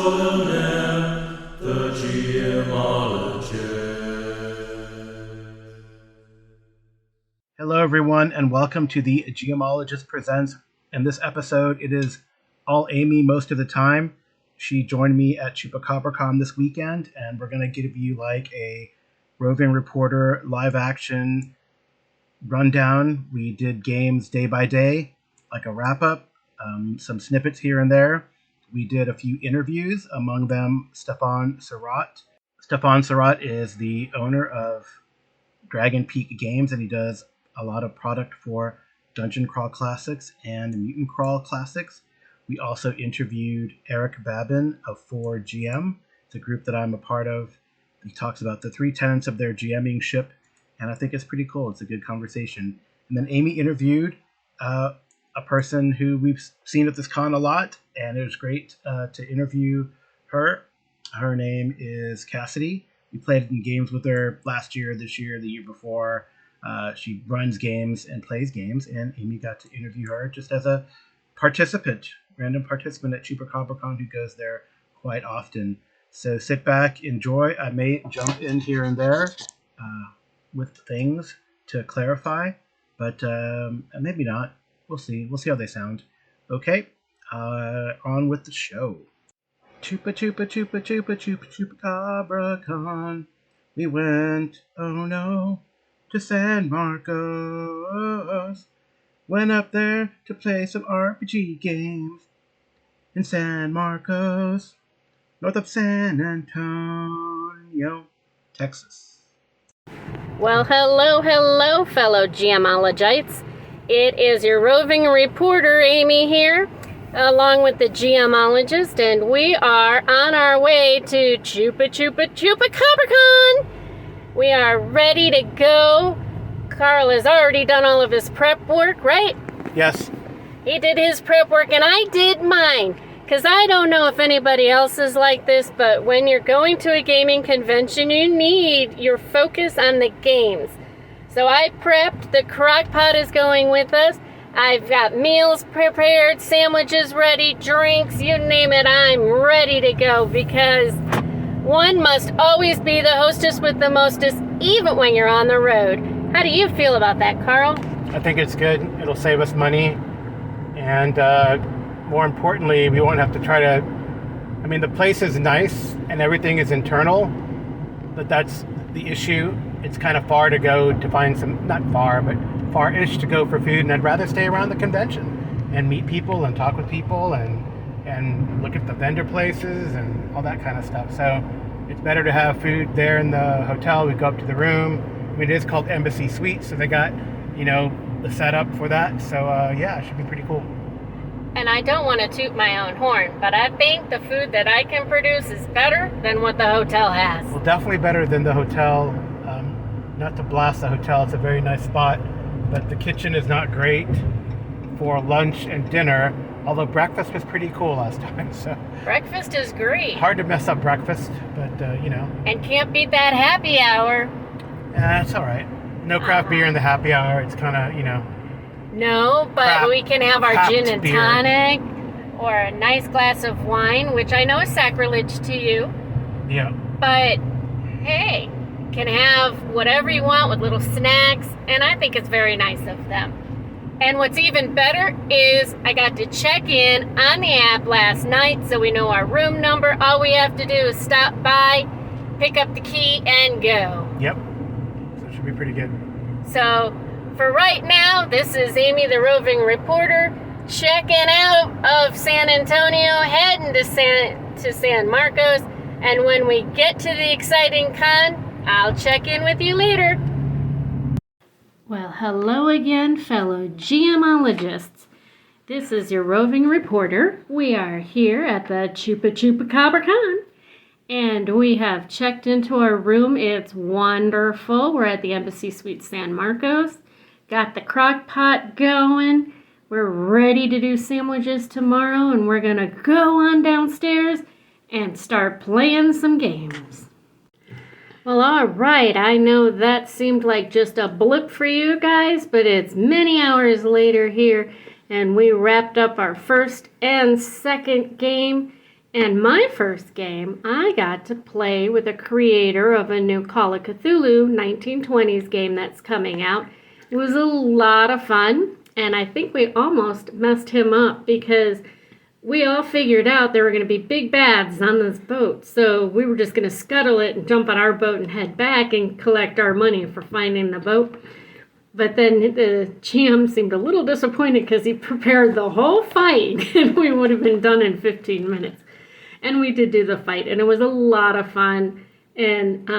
extraordinaire, the gemologist. Hello, everyone, and welcome to the Gemologist Presents. In this episode, it is all Amy most of the time. She joined me at Chupacabracon this weekend, and we're going to give you like a roving reporter live action rundown. We did games day by day, like a wrap up, some snippets here and there. We did a few interviews, among them Stefan Surratt. Stefan Surratt is the owner of Dragon Peak Games, and he does a lot of product for Dungeon Crawl Classics and Mutant Crawl Classics. We also interviewed Eric Babin of 4GM, the group that I'm a part of. He talks about the 3 tenets of their GMing ship, and I think it's pretty cool. It's a good conversation. And then Amy interviewed a person who we've seen at this con a lot, and it was great to interview her. Her name is Cassidy. We played in games with her last year, this year, the year before. She runs games and plays games, and Amy got to interview her just as a random participant at Chupacabracon who goes there quite often. So sit back, enjoy. I may jump in here and there with things to clarify, but maybe not. We'll see. We'll see how they sound. Okay, on with the show. Chupacabracon. We went, oh no, to San Marcos. Went up there to play some RPG games in San Marcos, north of San Antonio, Texas. Well, hello, fellow gemologites. It is your roving reporter, Amy, here, along with the gemologist, and we are on our way to Chupacabracon. We are ready to go. Carl has already done all of his prep work, right? Yes. He did his prep work, and I did mine. Because I don't know if anybody else is like this, but when you're going to a gaming convention, you need your focus on the games. So I prepped. The crock pot is going with us. I've got meals prepared, sandwiches ready, drinks, you name it, I'm ready to go, because one must always be the hostess with the mostest, even when you're on the road. How do you feel about that, Carl? I think it's good. It'll save us money. And more importantly, we won't have to try to... I mean, the place is nice and everything is internal, but that's the issue. It's kind of far to go to find some... Not far, but far-ish to go for food. And I'd rather stay around the convention and meet people and talk with people and look at the vendor places and all that kind of stuff. So it's better to have food there in the hotel. We go up to the room. I mean, it is called Embassy Suite, so they got, the setup for that. So, yeah, it should be pretty cool. And I don't want to toot my own horn, but I think the food that I can produce is better than what the hotel has. Well, definitely better than the hotel. Not to blast the hotel, it's a very nice spot, but the kitchen is not great for lunch and dinner, although breakfast was pretty cool last time. So breakfast is great. Hard to mess up breakfast, but, And can't beat that happy hour. It's all right. No craft beer in the happy hour. It's kind of, No, but we can have our gin and beer. tonic or a nice glass of wine, which I know is sacrilege to you. Yeah. But, hey, can have whatever you want with little snacks, and I think it's very nice of them. And what's even better is I got to check in on the app last night, so we know our room number. All we have to do is stop by, pick up the key, and go. Yep. So it should be pretty good. So, for right now, this is Amy the Roving Reporter, checking out of San Antonio, heading to San Marcos, and when we get to the exciting con, I'll check in with you later. Well, hello again, fellow gemologists. This is your roving reporter. We are here at the Chupacabracon, and we have checked into our room. It's wonderful. We're at the Embassy Suite San Marcos. Got the crock pot going. We're ready to do sandwiches tomorrow, and we're going to go on downstairs and start playing some games. Well, all right, I know that seemed like just a blip for you guys, but it's many hours later here, and we wrapped up our first and second game, And my first game, I got to play with a creator of a new Call of Cthulhu 1920s game that's coming out. It was a lot of fun, and I think we almost messed him up because we all figured out there were going to be big bads on this boat. So we were just going to scuttle it and jump on our boat and head back and collect our money for finding the boat. But then the GM seemed a little disappointed because he prepared the whole fight and we would have been done in 15 minutes. And we did do the fight, and it was a lot of fun. And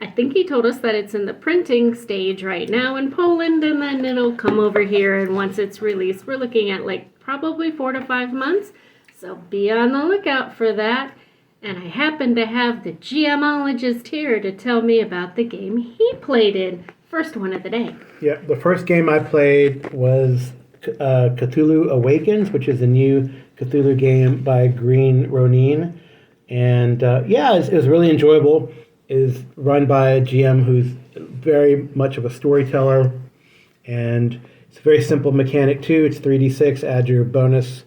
I think he told us that it's in the printing stage right now in Poland, and then it'll come over here. And once it's released, we're looking at like probably 4 to 5 months. So be on the lookout for that. And I happen to have the GMologist here to tell me about the game he played in. First one of the day. Yeah, the first game I played was Cthulhu Awakens, which is a new Cthulhu game by Green Ronin. And it was really enjoyable. It is run by a GM who's very much of a storyteller. And it's a very simple mechanic too. It's 3d6, add your bonus,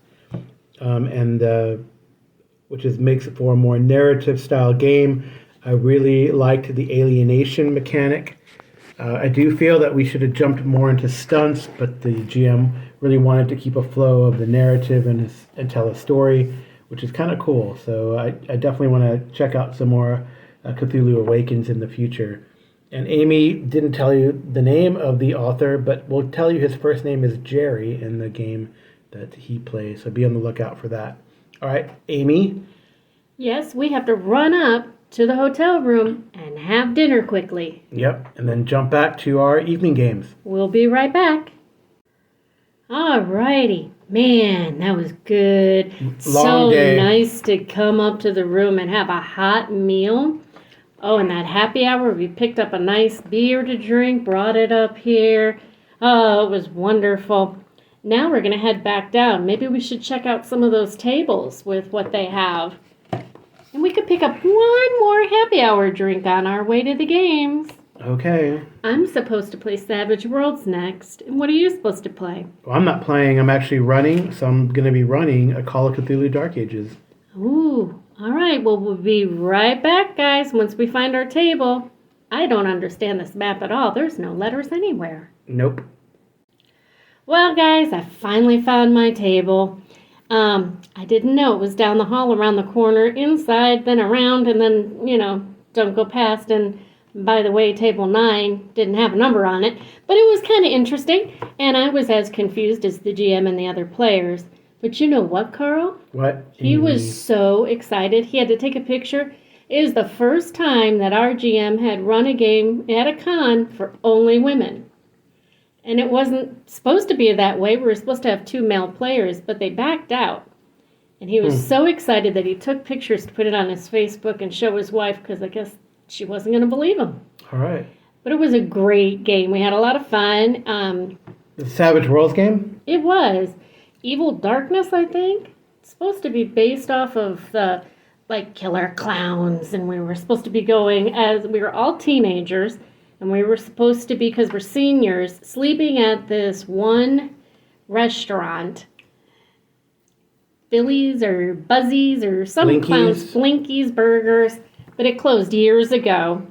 which makes it for a more narrative style game. I really liked the alienation mechanic. I do feel that we should have jumped more into stunts, but the GM really wanted to keep a flow of the narrative and tell a story, which is kind of cool. So I definitely want to check out some more Cthulhu Awakens in the future. And Amy didn't tell you the name of the author, but we'll tell you his first name is Jerry in the game that he plays. So be on the lookout for that. All right, Amy? Yes, we have to run up to the hotel room and have dinner quickly. Yep, and then jump back to our evening games. We'll be right back. Alrighty. Man, that was good. Long day. So nice to come up to the room and have a hot meal. Oh, and that happy hour, we picked up a nice beer to drink, brought it up here. Oh, it was wonderful. Now we're going to head back down. Maybe we should check out some of those tables with what they have. And we could pick up one more happy hour drink on our way to the games. Okay. I'm supposed to play Savage Worlds next. And what are you supposed to play? Well, I'm not playing. I'm actually running. So I'm going to be running a Call of Cthulhu Dark Ages. Ooh. All right. Well, we'll be right back, guys, once we find our table. I don't understand this map at all. There's no letters anywhere. Nope. Well, guys, I finally found my table. I didn't know it was down the hall, around the corner, inside, then around, and then, don't go past. And by the way, table 9 didn't have a number on it, but it was kind of interesting, and I was as confused as the GM and the other players. But you know what, Carl? What? He was so excited. He had to take a picture. It is the first time that our GM had run a game at a con for only women. And it wasn't supposed to be that way. We were supposed to have 2 male players, but they backed out. And he was so excited that he took pictures to put it on his Facebook and show his wife, because I guess she wasn't going to believe him. All right. But it was a great game. We had a lot of fun. The Savage Worlds game? It was. Evil Darkness, I think. It's supposed to be based off of the, killer clowns. And we were supposed to be going, as we were all teenagers, and we were supposed to be, because we're seniors, sleeping at this one restaurant. Billy's or Buzzy's or some Blinkies. clowns. Blinkies Burgers. But it closed years ago.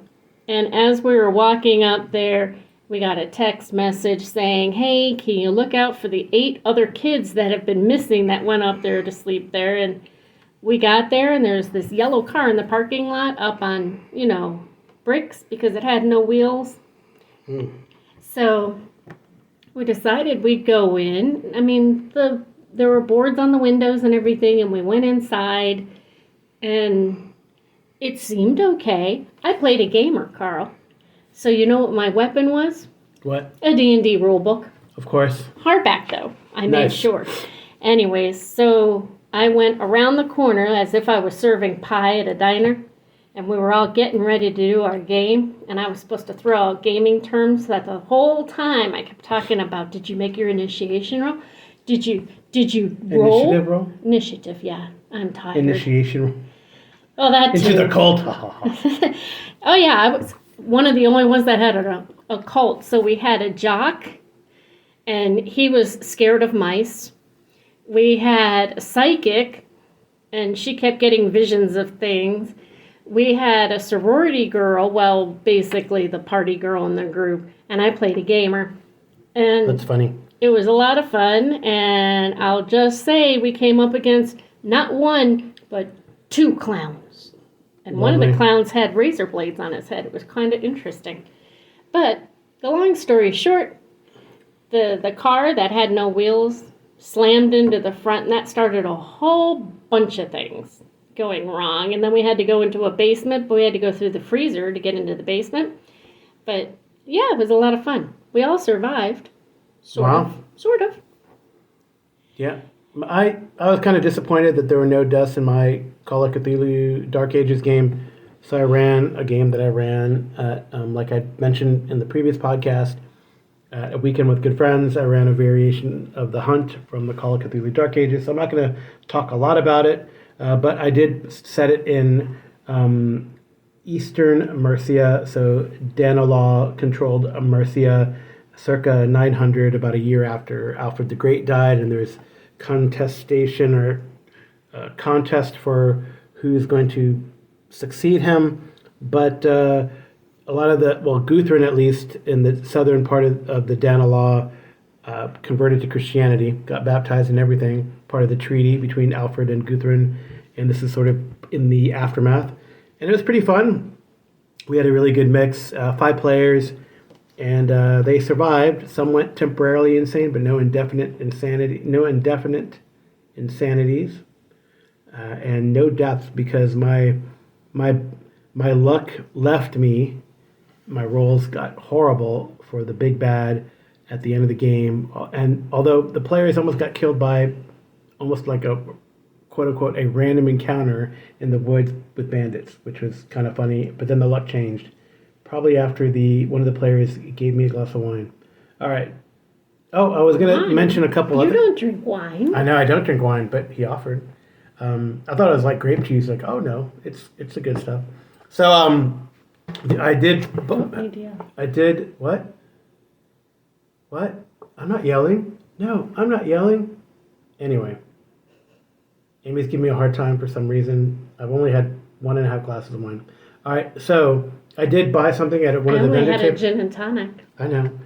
And as we were walking up there, we got a text message saying, hey, can you look out for the 8 other kids that have been missing that went up there to sleep there? And we got there, and there's this yellow car in the parking lot up on, bricks because it had no wheels. So we decided we'd go in. I mean, there were boards on the windows and everything, and we went inside, and it seemed okay. I played a gamer, Carl. So you know what my weapon was? What? A D&D rule book. Of course. Hardback, though. I made Nice. sure. Anyways, so I went around the corner as if I was serving pie at a diner. And we were all getting ready to do our game, and I was supposed to throw out gaming terms that the whole time I kept talking about. Did you make your initiation roll? Did you roll? Initiative roll? Initiative, yeah. I'm tired. Initiation roll. Oh, that Into too. the cult. Oh, yeah, I was one of the only ones that had a cult. So we had a jock, and he was scared of mice. We had a psychic, and she kept getting visions of things. We had a sorority girl, well, basically the party girl in the group, and I played a gamer. And That's funny. it was a lot of fun, and I'll just say we came up against not one, but 2 clowns. And one of the clowns had razor blades on his head. It was kind of interesting. But the long story short, the car that had no wheels slammed into the front, and that started a whole bunch of things going wrong. And then we had to go into a basement, but we had to go through the freezer to get into the basement. But yeah, it was a lot of fun. We all survived. Sort of. Yeah. I was kind of disappointed that there were no deaths in my Call of Cthulhu Dark Ages game. So I ran a game that I ran at, like I mentioned in the previous podcast, a weekend with good friends. I ran a variation of The Hunt from the Call of Cthulhu Dark Ages. So I'm not going to talk a lot about it, but I did set it in Eastern Mercia, so Danelaw-controlled Mercia, circa 900, about a year after Alfred the Great died, and there's contestation or contest for who's going to succeed him. But a lot of Guthrum, at least in the southern part of the Danelaw, converted to Christianity, got baptized and everything, part of the treaty between Alfred and Guthrum, and this is sort of in the aftermath. And it was pretty fun. We had a really good mix, 5 players, and they survived. Some went temporarily insane, but no indefinite insanities, and no deaths because my luck left me. My rolls got horrible for the big bad at the end of the game, and although the players almost got killed by almost like a quote-unquote a random encounter in the woods with bandits, which was kind of funny, but then the luck changed. Probably after one of the players gave me a glass of wine. All right. Oh, I was going to mention a couple You don't drink wine. I know I don't drink wine, but he offered. I thought it was like grape juice. Like, oh no, it's the good stuff. So I did. I did what? What? I'm not yelling. No, I'm not yelling. Anyway, Amy's giving me a hard time for some reason. I've only had 1.5 glasses of wine. All right, so I did buy something at one of the vendor tables. I only had a gin and tonic. I know.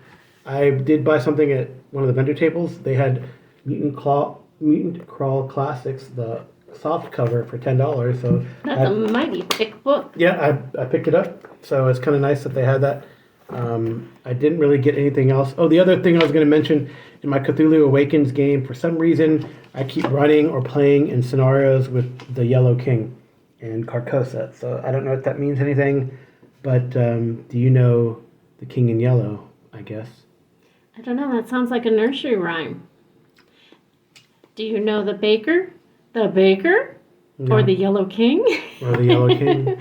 I did buy something at one of the vendor tables. They had Mutant Crawl Classics, the soft cover, for $10. So that's a mighty thick book. Yeah, I picked it up. So it's kind of nice that they had that. I didn't really get anything else. Oh, the other thing I was going to mention, in my Cthulhu Awakens game, for some reason, I keep running or playing in scenarios with the Yellow King and Carcosa. So I don't know if that means anything, but do you know the King in Yellow, I guess? I don't know. That sounds like a nursery rhyme. Do you know the baker? The baker? No. Or the Yellow King? Or the Yellow King.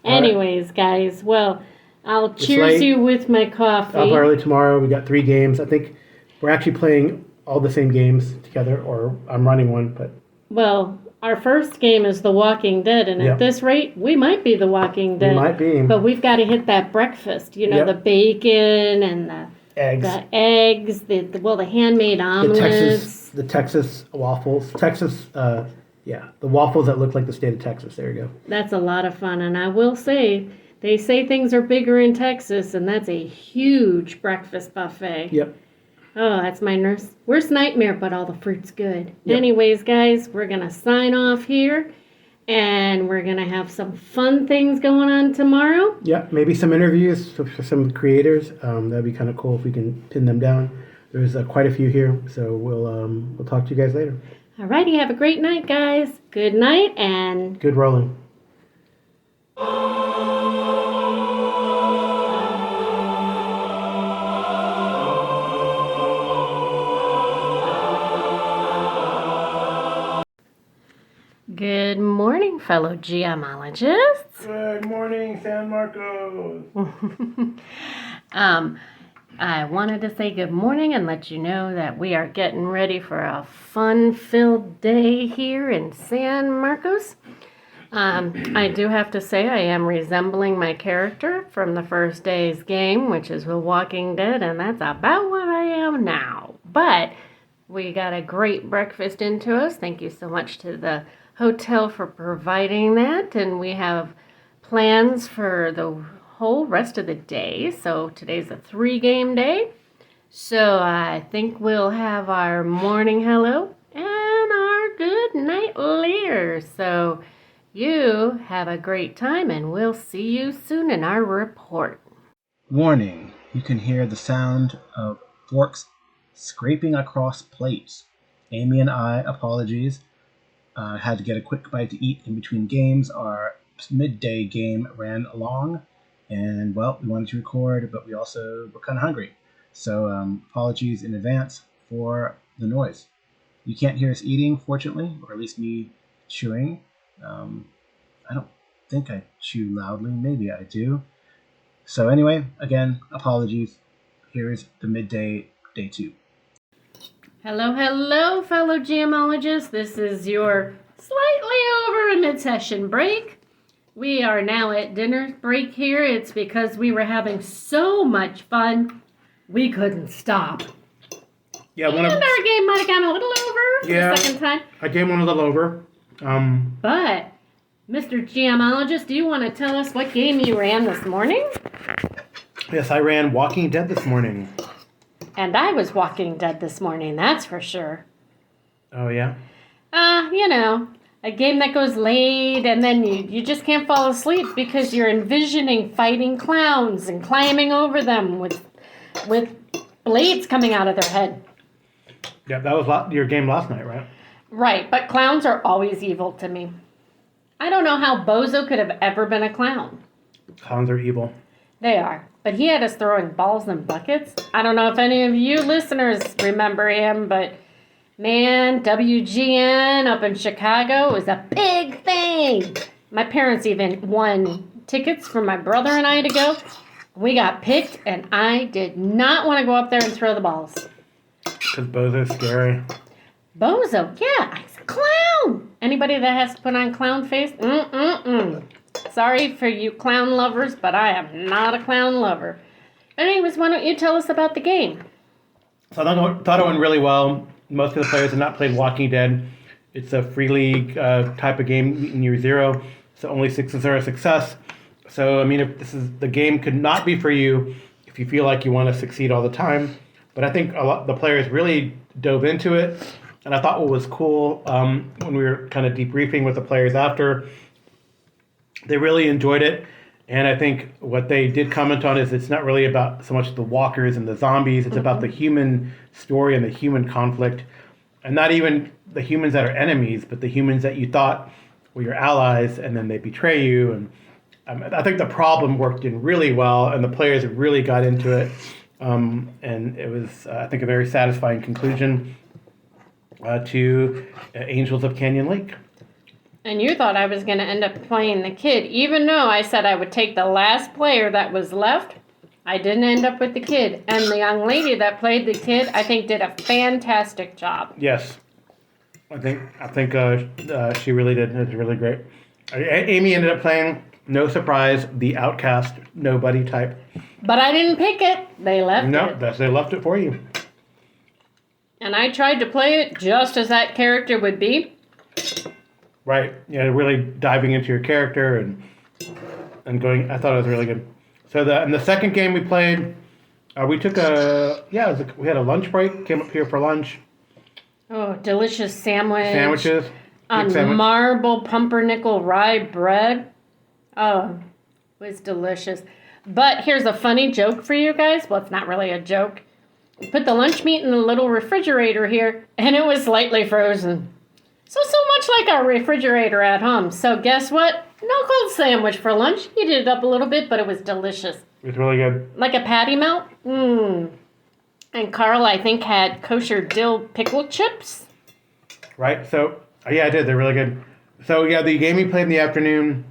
Anyways, guys, well, I'll cheers you with my coffee. Up early tomorrow. We got 3 games. I think we're actually playing all the same games together, or I'm running one, but... Well, our first game is The Walking Dead, and at this rate, we might be The Walking Dead. We might be. But we've got to hit that breakfast. You know, the bacon and the eggs, the handmade omelets. The Texas waffles. The waffles that look like the state of Texas. There you go. That's a lot of fun, and I will say, they say things are bigger in Texas, and that's a huge breakfast buffet. Yep. Oh, that's my worst nightmare, but all the fruit's good. Yep. Anyways, guys, we're going to sign off here, and we're going to have some fun things going on tomorrow. Yeah, maybe some interviews for some creators. That'd be kind of cool if we can pin them down. There's quite a few here, so we'll talk to you guys later. Alrighty, have a great night, guys. Good night, and... Good rolling. Good morning, fellow geomologists. Good morning, San Marcos. I wanted to say good morning and let you know that we are getting ready for a fun-filled day here in San Marcos. I do have to say I am resembling my character from the first day's game, which is The Walking Dead, and that's about what I am now. But we got a great breakfast into us. Thank you so much to the hotel for providing that, and we have plans for the whole rest of the day. So today's a 3-game day. So I think we'll have our morning hello and our good night later. So you have a great time, and we'll see you soon in our report. Warning, you can hear the sound of forks scraping across plates. Amy and I, apologies, had to get a quick bite to eat in between games. Our midday game ran long, and, well, we wanted to record, but we also were kind of hungry. So apologies in advance for the noise. You can't hear us eating, fortunately, or at least me chewing. I don't think I chew loudly. Maybe I do. So anyway, again, apologies. Here's the midday, day 2. Hello, hello, fellow geomologists. This is your slightly over a mid-session break. We are now at dinner break here. It's because we were having so much fun, we couldn't stop. Yeah, and our game might have gone a little over the second time. Our game went a little over. But, Mr. Geomologist, do you want to tell us what game you ran this morning? Yes, I ran Walking Dead this morning. And I was Walking Dead this morning, that's for sure. Oh, yeah? A game that goes late and then you just can't fall asleep because you're envisioning fighting clowns and climbing over them with blades coming out of their head. Yeah, that was your game last night, right? Right, but clowns are always evil to me. I don't know how Bozo could have ever been a clown. Clowns are evil. They are. But he had us throwing balls and buckets. I don't know if any of you listeners remember him, but man, WGN up in Chicago was a big thing. My parents even won tickets for my brother and I to go. We got picked, and I did not want to go up there and throw the balls. Because Bozo's scary. Bozo? Yeah, he's a clown. Anybody that has to put on clown face? Sorry for you clown lovers, but I am not a clown lover. Anyways, why don't you tell us about the game? So I thought it went really well. Most of the players have not played Walking Dead. It's a free league type of game in year 0, so only 6s are a success. So, I mean, if the game could not be for you if you feel like you want to succeed all the time. But I think the players really dove into it. And I thought what was cool when we were kind of debriefing with the players after, they really enjoyed it. And I think what they did comment on is it's not really about so much the walkers and the zombies. It's about the human story and the human conflict. And not even the humans that are enemies, but the humans that you thought were your allies, and then they betray you. And I think the problem worked in really well, and the players really got into it. And it was, I think, a very satisfying conclusion to Angels of Canyon Lake. And you thought I was going to end up playing the kid. Even though I said I would take the last player that was left, I didn't end up with the kid. And the young lady that played the kid, I think, did a fantastic job. Yes. I think she really did. It was really great. Amy ended up playing, no surprise, the outcast, nobody type. But I didn't pick it. They left it. No, they left it for you. And I tried to play it just as that character would be. Right. Yeah, really diving into your character and going. I thought it was really good. So in the second game we played, we took we had a lunch break. Came up here for lunch. Oh, delicious Sandwiches. On marble pumpernickel rye bread. Oh, it was delicious. But here's a funny joke for you guys. Well, it's not really a joke. Put the lunch meat in the little refrigerator here, and it was slightly frozen. So much like our refrigerator at home. So guess what? No cold sandwich for lunch. Heated it up a little bit, but it was delicious. It was really good. Like a patty melt. And Carl, I think, had kosher dill pickle chips. Right. So, yeah, I did. They're really good. So, yeah, the game we played in the afternoon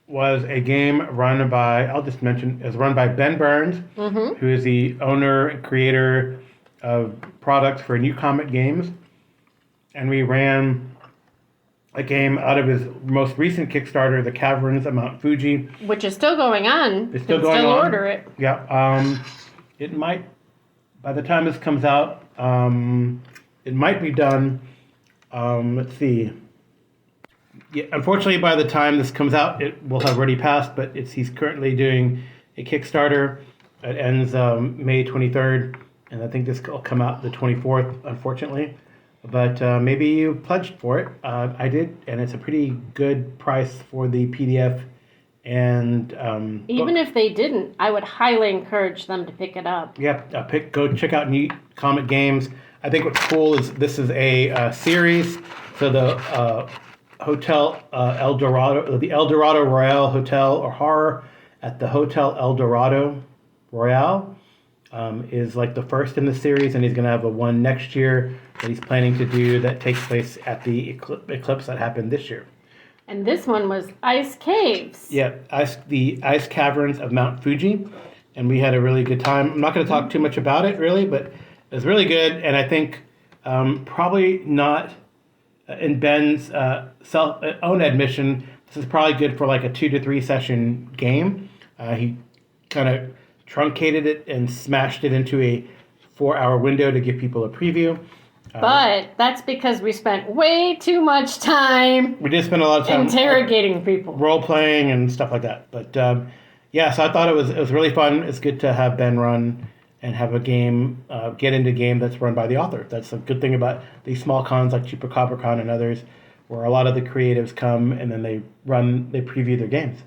was a game run by, I'll just mention, it was run by Ben Burns, who is the owner and creator of products for New Comet Games. And we ran a game out of his most recent Kickstarter, The Caverns of Mount Fuji. Which is still going on. It's still going on. Order it. Yeah. It might, by the time this comes out, it might be done. Let's see. Yeah, unfortunately, by the time this comes out, it will have already passed. But he's currently doing a Kickstarter. It ends May 23rd, and I think this will come out the 24th. Unfortunately, but maybe you pledged for it. I did, and it's a pretty good price for the PDF. And even if they didn't, I would highly encourage them to pick it up. Yep, go check out Neat Comic Games. I think what's cool is this is a series. So the Hotel El Dorado, the El Dorado Royale Hotel or Horror at the Hotel El Dorado Royale is like the first in the series, and he's going to have a one next year that he's planning to do that takes place at the eclipse that happened this year. And this one was Ice Caves. Yeah, the ice caverns of Mount Fuji, and we had a really good time. I'm not going to talk too much about it, really, but it was really good, and I think probably not, in Ben's own admission, this is probably good for like a 2 to 3 session game. He kind of truncated it and smashed it into a 4-hour window to give people a preview. But that's because we spent way too much time. We did spend a lot of time interrogating people, role playing and stuff like that. But yeah, so I thought it was really fun. It's good to have Ben run and have a game, get into a game that's run by the author. That's a good thing about these small cons like Chupacabracon and others, where a lot of the creatives come and then they preview their games.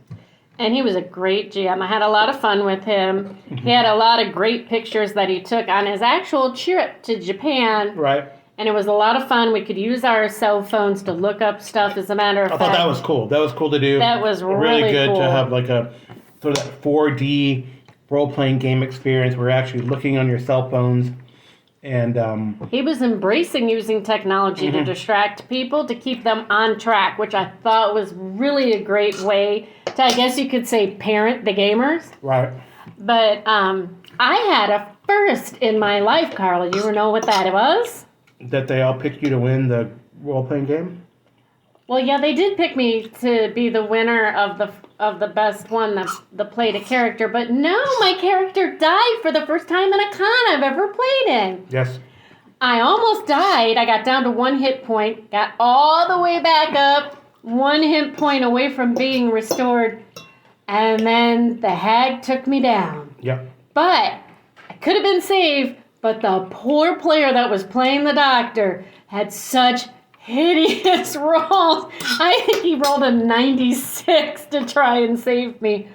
And he was a great GM. I had a lot of fun with him. He had a lot of great pictures that he took on his actual trip to Japan. Right. And it was a lot of fun. We could use our cell phones to look up stuff, as a matter of fact. I thought that was cool. That was cool to do. That was really good cool. To have like a sort of that 4D role-playing game experience where you're actually looking on your cell phones. And he was embracing using technology to distract people, to keep them on track, which I thought was really a great way to, I guess you could say, parent the gamers. Right. But I had a first in my life, Carl. You know what that was? That they all picked you to win the role-playing game? Well, yeah, they did pick me to be the winner of the best one, the played a character. But no, my character died for the first time in a con I've ever played in. Yes. I almost died. I got down to 1 hit point, got all the way back up, 1 hit point away from being restored, and then the hag took me down. Yep. But I could have been saved, but the poor player that was playing the doctor had such hideous rolls. I think he rolled a 96 to try and save me.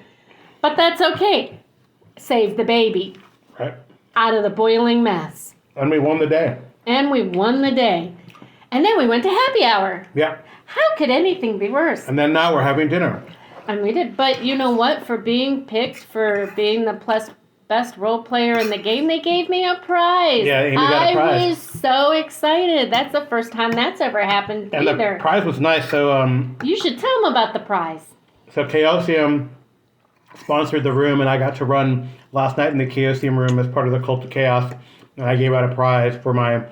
But that's okay. Save the baby. Right. Out of the boiling mess. And we won the day. And we won the day. And then we went to happy hour. Yeah. How could anything be worse? And then now we're having dinner. And we did. But you know what? For being picked, for being the best role player in the game, they gave me a prize. Yeah, Amy got a prize. I was so excited. That's the first time that's ever happened and either. The prize was nice. So you should tell them about the prize. So Chaosium sponsored the room, and I got to run last night in the Chaosium room as part of the Cult of Chaos, and I gave out a prize for my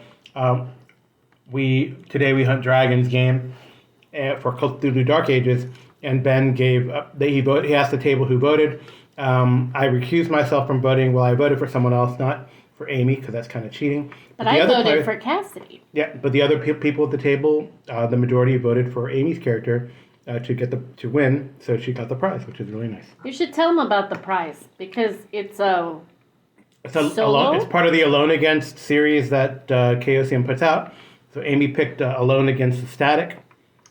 Today We Hunt Dragons game for Cthulhu Dark Ages, and Ben gave he asked the table who voted. I recused myself from voting. Well, I voted for someone else, not for Amy, because that's kind of cheating. But I voted for Cassidy. Yeah, but the other people at the table, the majority voted for Amy's character to win, so she got the prize, which is really nice. You should tell them about the prize, because it's solo? It's part of the Alone Against series that Chaosium puts out. So Amy picked Alone Against the Static,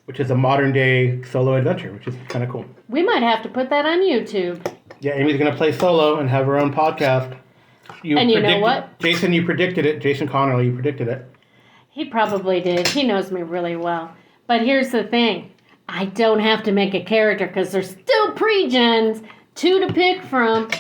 which is a modern-day solo adventure, which is kind of cool. We might have to put that on YouTube. Yeah, Amy's going to play solo and have her own podcast. You know what? Jason, you predicted it. Jason Connolly, you predicted it. He probably did. He knows me really well. But here's the thing. I don't have to make a character because there's still pre-gens, 2 to pick from.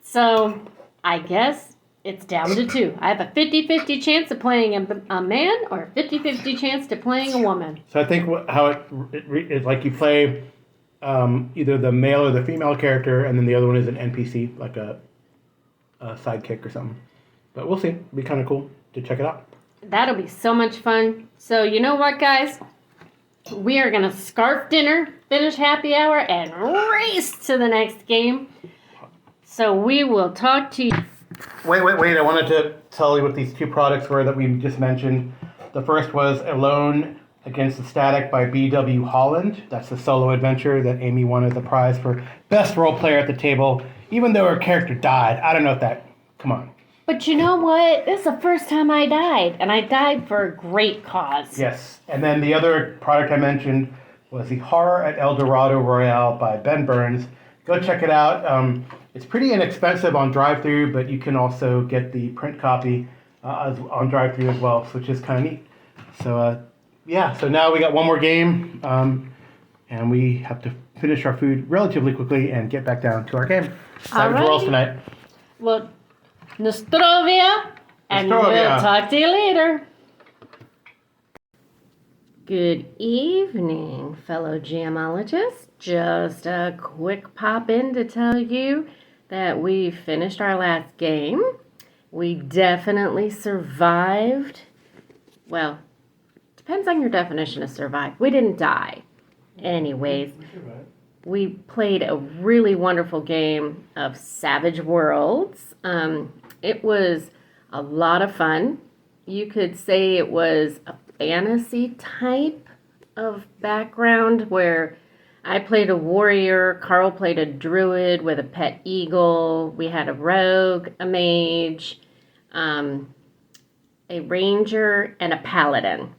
So I guess it's down to 2. I have a 50-50 chance of playing a man or a 50-50 chance to playing a woman. So I think how it is like you play either the male or the female character, and then the other one is an NPC, like a sidekick or something. But we'll see. It'll be kind of cool to check it out. That'll be so much fun. So you know what, guys? We are going to scarf dinner, finish happy hour, and race to the next game. So we will talk to you. Wait. I wanted to tell you what these 2 products were that we just mentioned. The first was Alone against the Static by B.W. Holland. That's the solo adventure that Amy won as a prize for best role player at the table, even though her character died. I don't know if that... Come on. But you know what? This is the first time I died, and I died for a great cause. Yes. And then the other product I mentioned was the Horror at El Dorado Royale by Ben Burns. Go check it out. It's pretty inexpensive on drive-thru, but you can also get the print copy on drive-thru as well, which is kind of neat. So, so now we got one more game, and we have to finish our food relatively quickly and get back down to our game. Savage Worlds tonight. Well, Nostrovia, and we'll talk to you later. Good evening, fellow gemologists. Just a quick pop in to tell you that we finished our last game. We definitely survived. Well, depends on your definition of survive. We didn't die. Anyways, we played a really wonderful game of Savage Worlds. It was a lot of fun. You could say it was a fantasy type of background where I played a warrior, Carl played a druid with a pet eagle, we had a rogue, a mage, a ranger, and a paladin.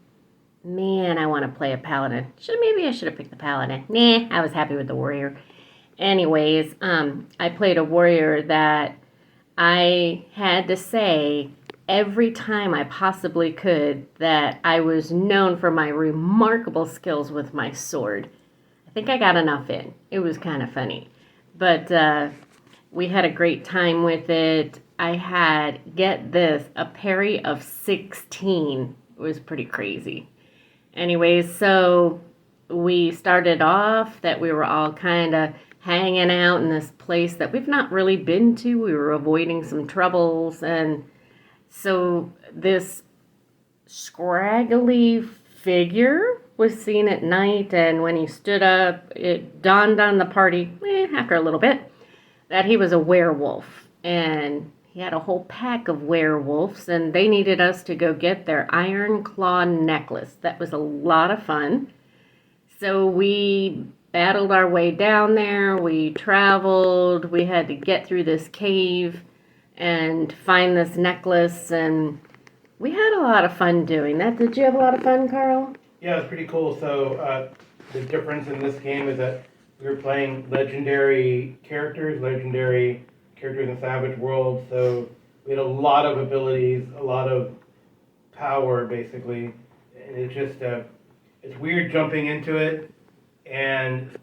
Man, I want to play a paladin. Maybe I should have picked the paladin. Nah, I was happy with the warrior. Anyways, I played a warrior that I had to say every time I possibly could that I was known for my remarkable skills with my sword. I think I got enough in. It was kind of funny. But we had a great time with it. I had, get this, a parry of 16. It was pretty crazy. Anyways, so we started off that we were all kind of hanging out in this place that we've not really been to. We were avoiding some troubles, and so this scraggly figure was seen at night, and when he stood up, it dawned on the party, after a little bit, that he was a werewolf, and he had a whole pack of werewolves, and they needed us to go get their iron claw necklace. That was a lot of fun. So we battled our way down there, we traveled, we had to get through this cave and find this necklace, and we had a lot of fun doing that. Did you have a lot of fun, Carl? Yeah, it was pretty cool. So the difference in this game is that we were playing legendary characters in Savage Worlds, so we had a lot of abilities, a lot of power, basically, and it's just, it's weird jumping into it and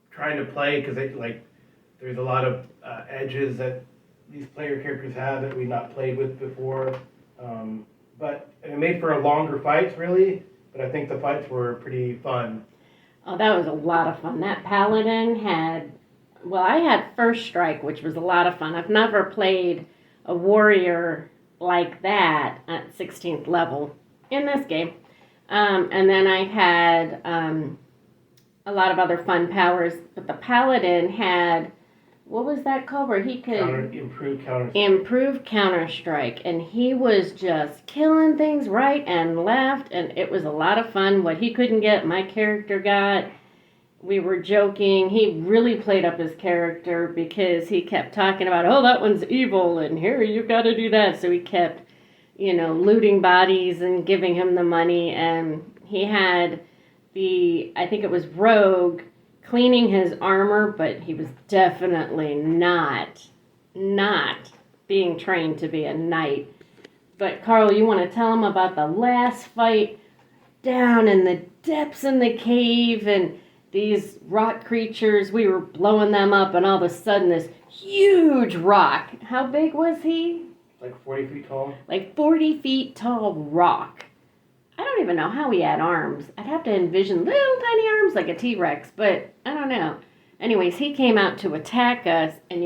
trying to play, because there's a lot of edges that these player characters have that we've not played with before, but it made for longer fights, really, but I think the fights were pretty fun. Oh, that was a lot of fun. That paladin had, I had first strike, which was a lot of fun. I've never played a warrior like that at 16th level in this game. And then I had a lot of other fun powers, but the paladin had, what was that called, where he could improve counter strike, and he was just killing things right and left, and it was a lot of fun. What he couldn't get, my character got. We were joking. He really played up his character because he kept talking about, oh, that one's evil, and here, you got to do that. So he kept, looting bodies and giving him the money, and he had I think it was rogue, cleaning his armor, but he was definitely not being trained to be a knight. But Carl, you want to tell him about the last fight down in the depths in the cave, and these rock creatures, we were blowing them up, and all of a sudden this huge rock, how big was he? Like 40 feet tall? Like 40 feet tall rock. I don't even know how he had arms. I'd have to envision little tiny arms like a T-Rex, but I don't know. Anyways, he came out to attack us, and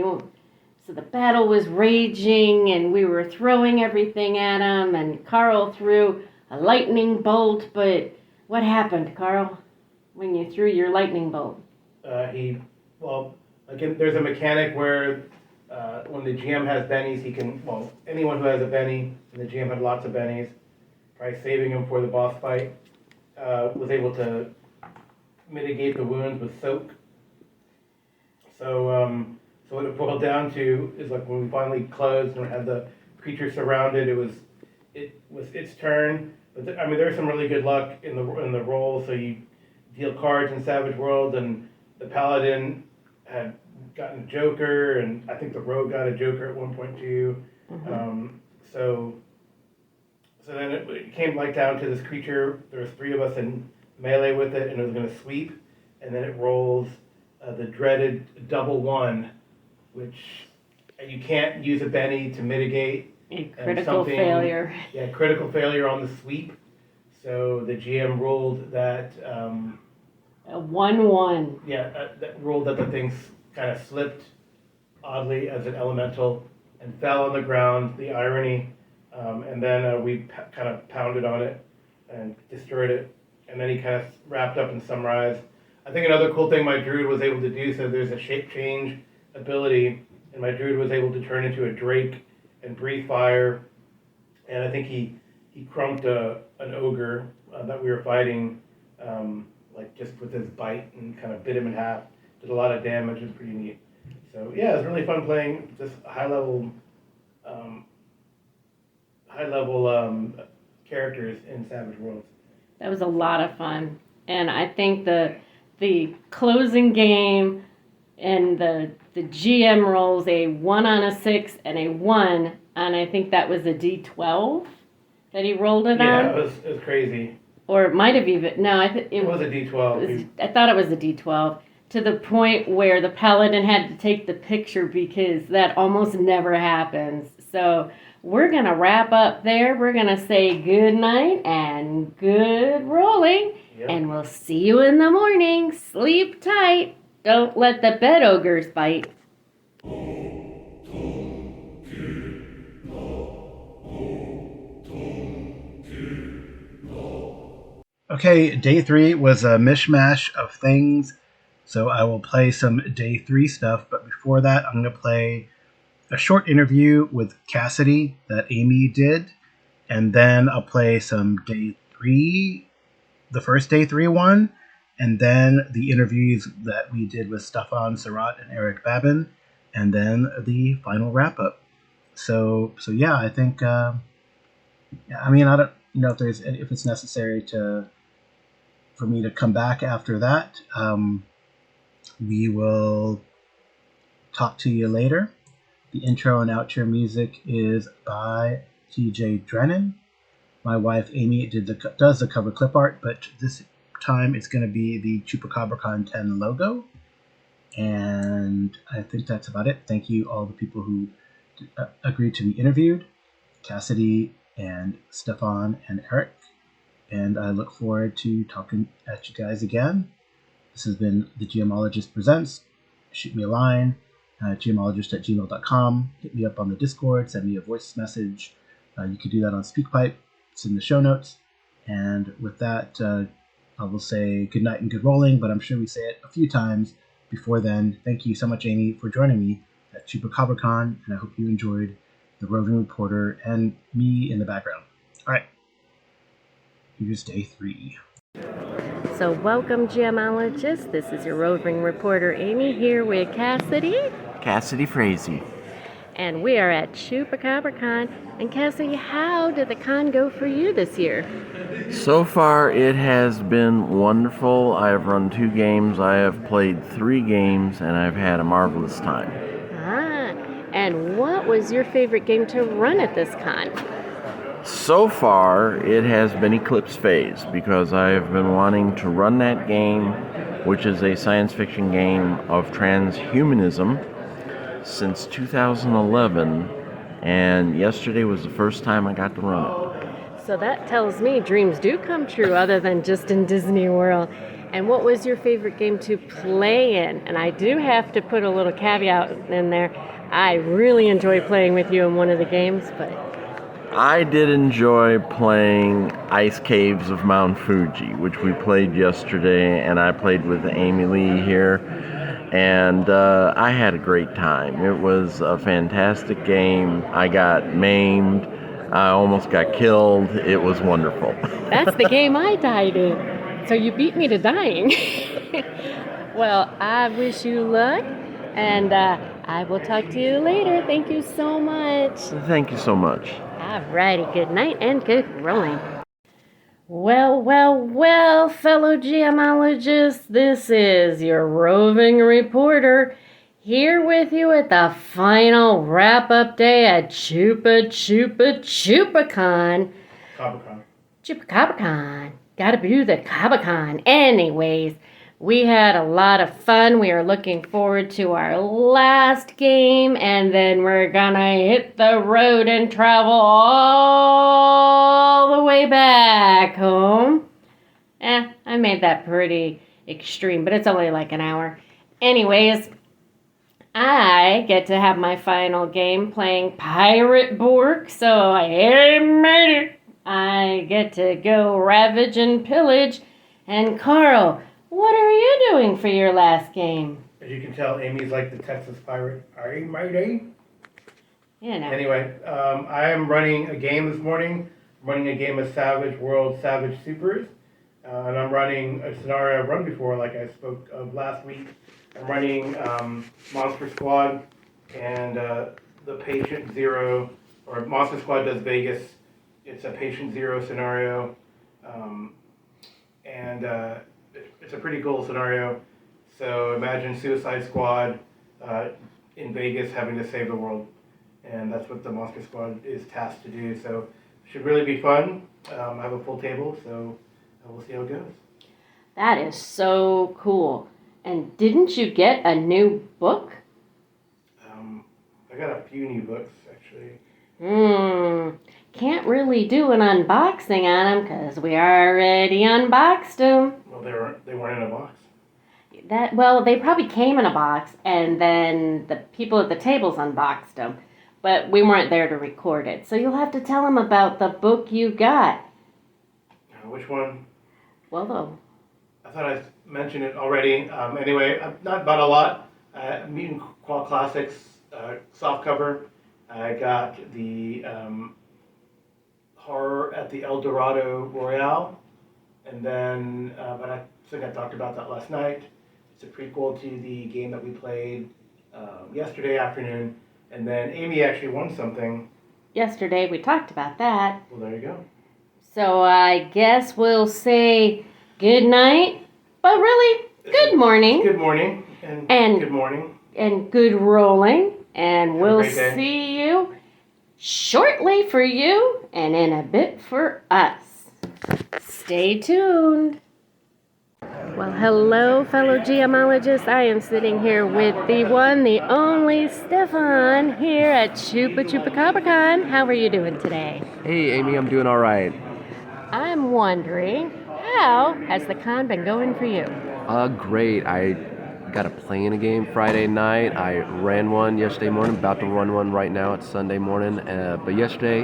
so the battle was raging, and we were throwing everything at him, and Carl threw a lightning bolt, but what happened, Carl, when you threw your lightning bolt? Again, there's a mechanic where when the GM has bennies, anyone who has a benny, and the GM had lots of bennies, try saving him for the boss fight. was able to mitigate the wounds with soak. So what it boiled down to is like when we finally closed and had the creature surrounded, it was its turn. But there's some really good luck in the roll. So you deal cards in Savage Worlds, and the Paladin had gotten a Joker, and I think the Rogue got a Joker at one point too. So then it came like down to this creature. There was 3 of us in melee with it, and it was going to sweep, and then it rolls the dreaded double 1, which you can't use a Benny to mitigate. A critical failure. Yeah, critical failure on the sweep. So the GM ruled that... a 1/1. Yeah, that ruled that the thing kind of slipped oddly as an elemental and fell on the ground, the irony. And then we kind of pounded on it and destroyed it. And then he kind of wrapped up and summarized. I think another cool thing my druid was able to do, so there's a shape change ability, and my druid was able to turn into a drake and breathe fire. And I think he crumped an ogre that we were fighting, like just with his bite, and kind of bit him in half. Did a lot of damage. It was pretty neat. So yeah, it was really fun playing just high level characters in Savage Worlds. That was a lot of fun, and I think the closing game and the GM rolls a 1 on a 6 and a 1, and I think that was a D12 that he rolled it on. Yeah, it was crazy. Or it might have even it was a D12. I thought it was a D12, to the point where the Paladin had to take the picture because that almost never happens. So we're going to wrap up there. We're going to say good night and good rolling. Yep. And we'll see you in the morning. Sleep tight. Don't let the bed ogres bite. Okay, day 3 was a mishmash of things, so I will play some day 3 stuff, but before that I'm going to play a short interview with Cassidy that Amy did, and then I'll play some day 3, the first day 3 one, and then the interviews that we did with Stefan Surratt and Eric Babin, and then the final wrap-up. So yeah, I think, I don't know if it's necessary for me to come back after that. We will talk to you later. The intro and outro music is by TJ Drennan. My wife Amy does the cover clip art, but this time it's going to be the Chupacabracon 10 logo. And I think that's about it. Thank you all the people who agreed to be interviewed, Cassidy and Stefan and Eric. And I look forward to talking at you guys again. This has been The Geomologist Presents. Shoot me a line, geomologist@gmail.com. Hit me up on the Discord, send me a voice message. You can do that on SpeakPipe. It's in the show notes. And with that, I will say good night and good rolling, but I'm sure we say it a few times before then. Thank you so much, Amy, for joining me at Chupacabracon, and I hope you enjoyed the roving reporter and me in the background. All right. Here's day 3. So welcome, gemologists. This is your roving reporter, Amy, here with Cassidy Frazee. And we are at Chupacabracon. And Cassidy, how did the con go for you this year? So far, it has been wonderful. I have run 2 games. I have played 3 games, and I've had a marvelous time. And what was your favorite game to run at this con? So far, it has been Eclipse Phase, because I have been wanting to run that game, which is a science fiction game of transhumanism, since 2011, and yesterday was the first time I got to run it. So that tells me dreams do come true other than just in Disney World. And what was your favorite game to play in? And I do have to put a little caveat in there. I really enjoy playing with you in one of the games, but I did enjoy playing Ice Caves of Mount Fuji, which we played yesterday, and I played with Amy Lee here, and I had a great time. It was a fantastic game. I got maimed. I almost got killed. It was wonderful. That's the game I died in. So you beat me to dying. Well, I wish you luck, and I will talk to you later. Thank you so much. Thank you so much. Alrighty, good night and good rolling. Well, fellow gemologists, this is your roving reporter here with you at the final wrap-up day at Chupacon. Chupacabracon. Gotta do the Cabacon. Anyways, we had a lot of fun. We are looking forward to our last game, and then we're gonna hit the road and travel all the way back home. I made that pretty extreme, but it's only like an hour. Anyways, I get to have my final game playing Pirate Bork, so I made it. I get to go ravage and pillage. And Carl, what are you doing for your last game? As you can tell, Amy's like the Texas pirate. Are you mighty? You know. Anyway, I am running a game this morning. I'm running a game of Savage World Savage Supers. And I'm running a scenario I've run before, like I spoke of last week. I'm running Monster Squad and the Patient Zero, or Monster Squad does Vegas. It's a Patient Zero scenario. And it's a pretty cool scenario. So imagine Suicide Squad in Vegas having to save the world. And that's what the Monster Squad is tasked to do. So it should really be fun. I have a full table, so we'll see how it goes. That is so cool. And didn't you get a new book? I got a few new books, actually. Can't really do an unboxing on them because we already unboxed them. Well, they weren't in a box. They probably came in a box, and then the people at the tables unboxed them. But we weren't there to record it. So you'll have to tell them about the book you got. Which one? Well, I thought I mentioned it already. Anyway, not about a lot. Mutant Qual Classics soft cover. I got the Horror at the El Dorado Royale. And then, but I think I talked about that last night. It's a prequel to the game that we played yesterday afternoon. And then Amy actually won something. yesterday we talked about that. Well, there you go. So I guess we'll say good night, but really good morning. Good morning and good morning. And good rolling. And we'll great day. see you shortly for you and in a bit for us. Stay tuned. Well, hello, fellow gemologists. I am sitting here with the one, the only Stefan here at Chupacabracon. How are you doing today? Hey, Amy, I'm doing all right. I'm wondering, how has the con been going for you? Great. I got a play in a game Friday night. I ran one yesterday morning, about to run one right now. It's Sunday morning. But yesterday,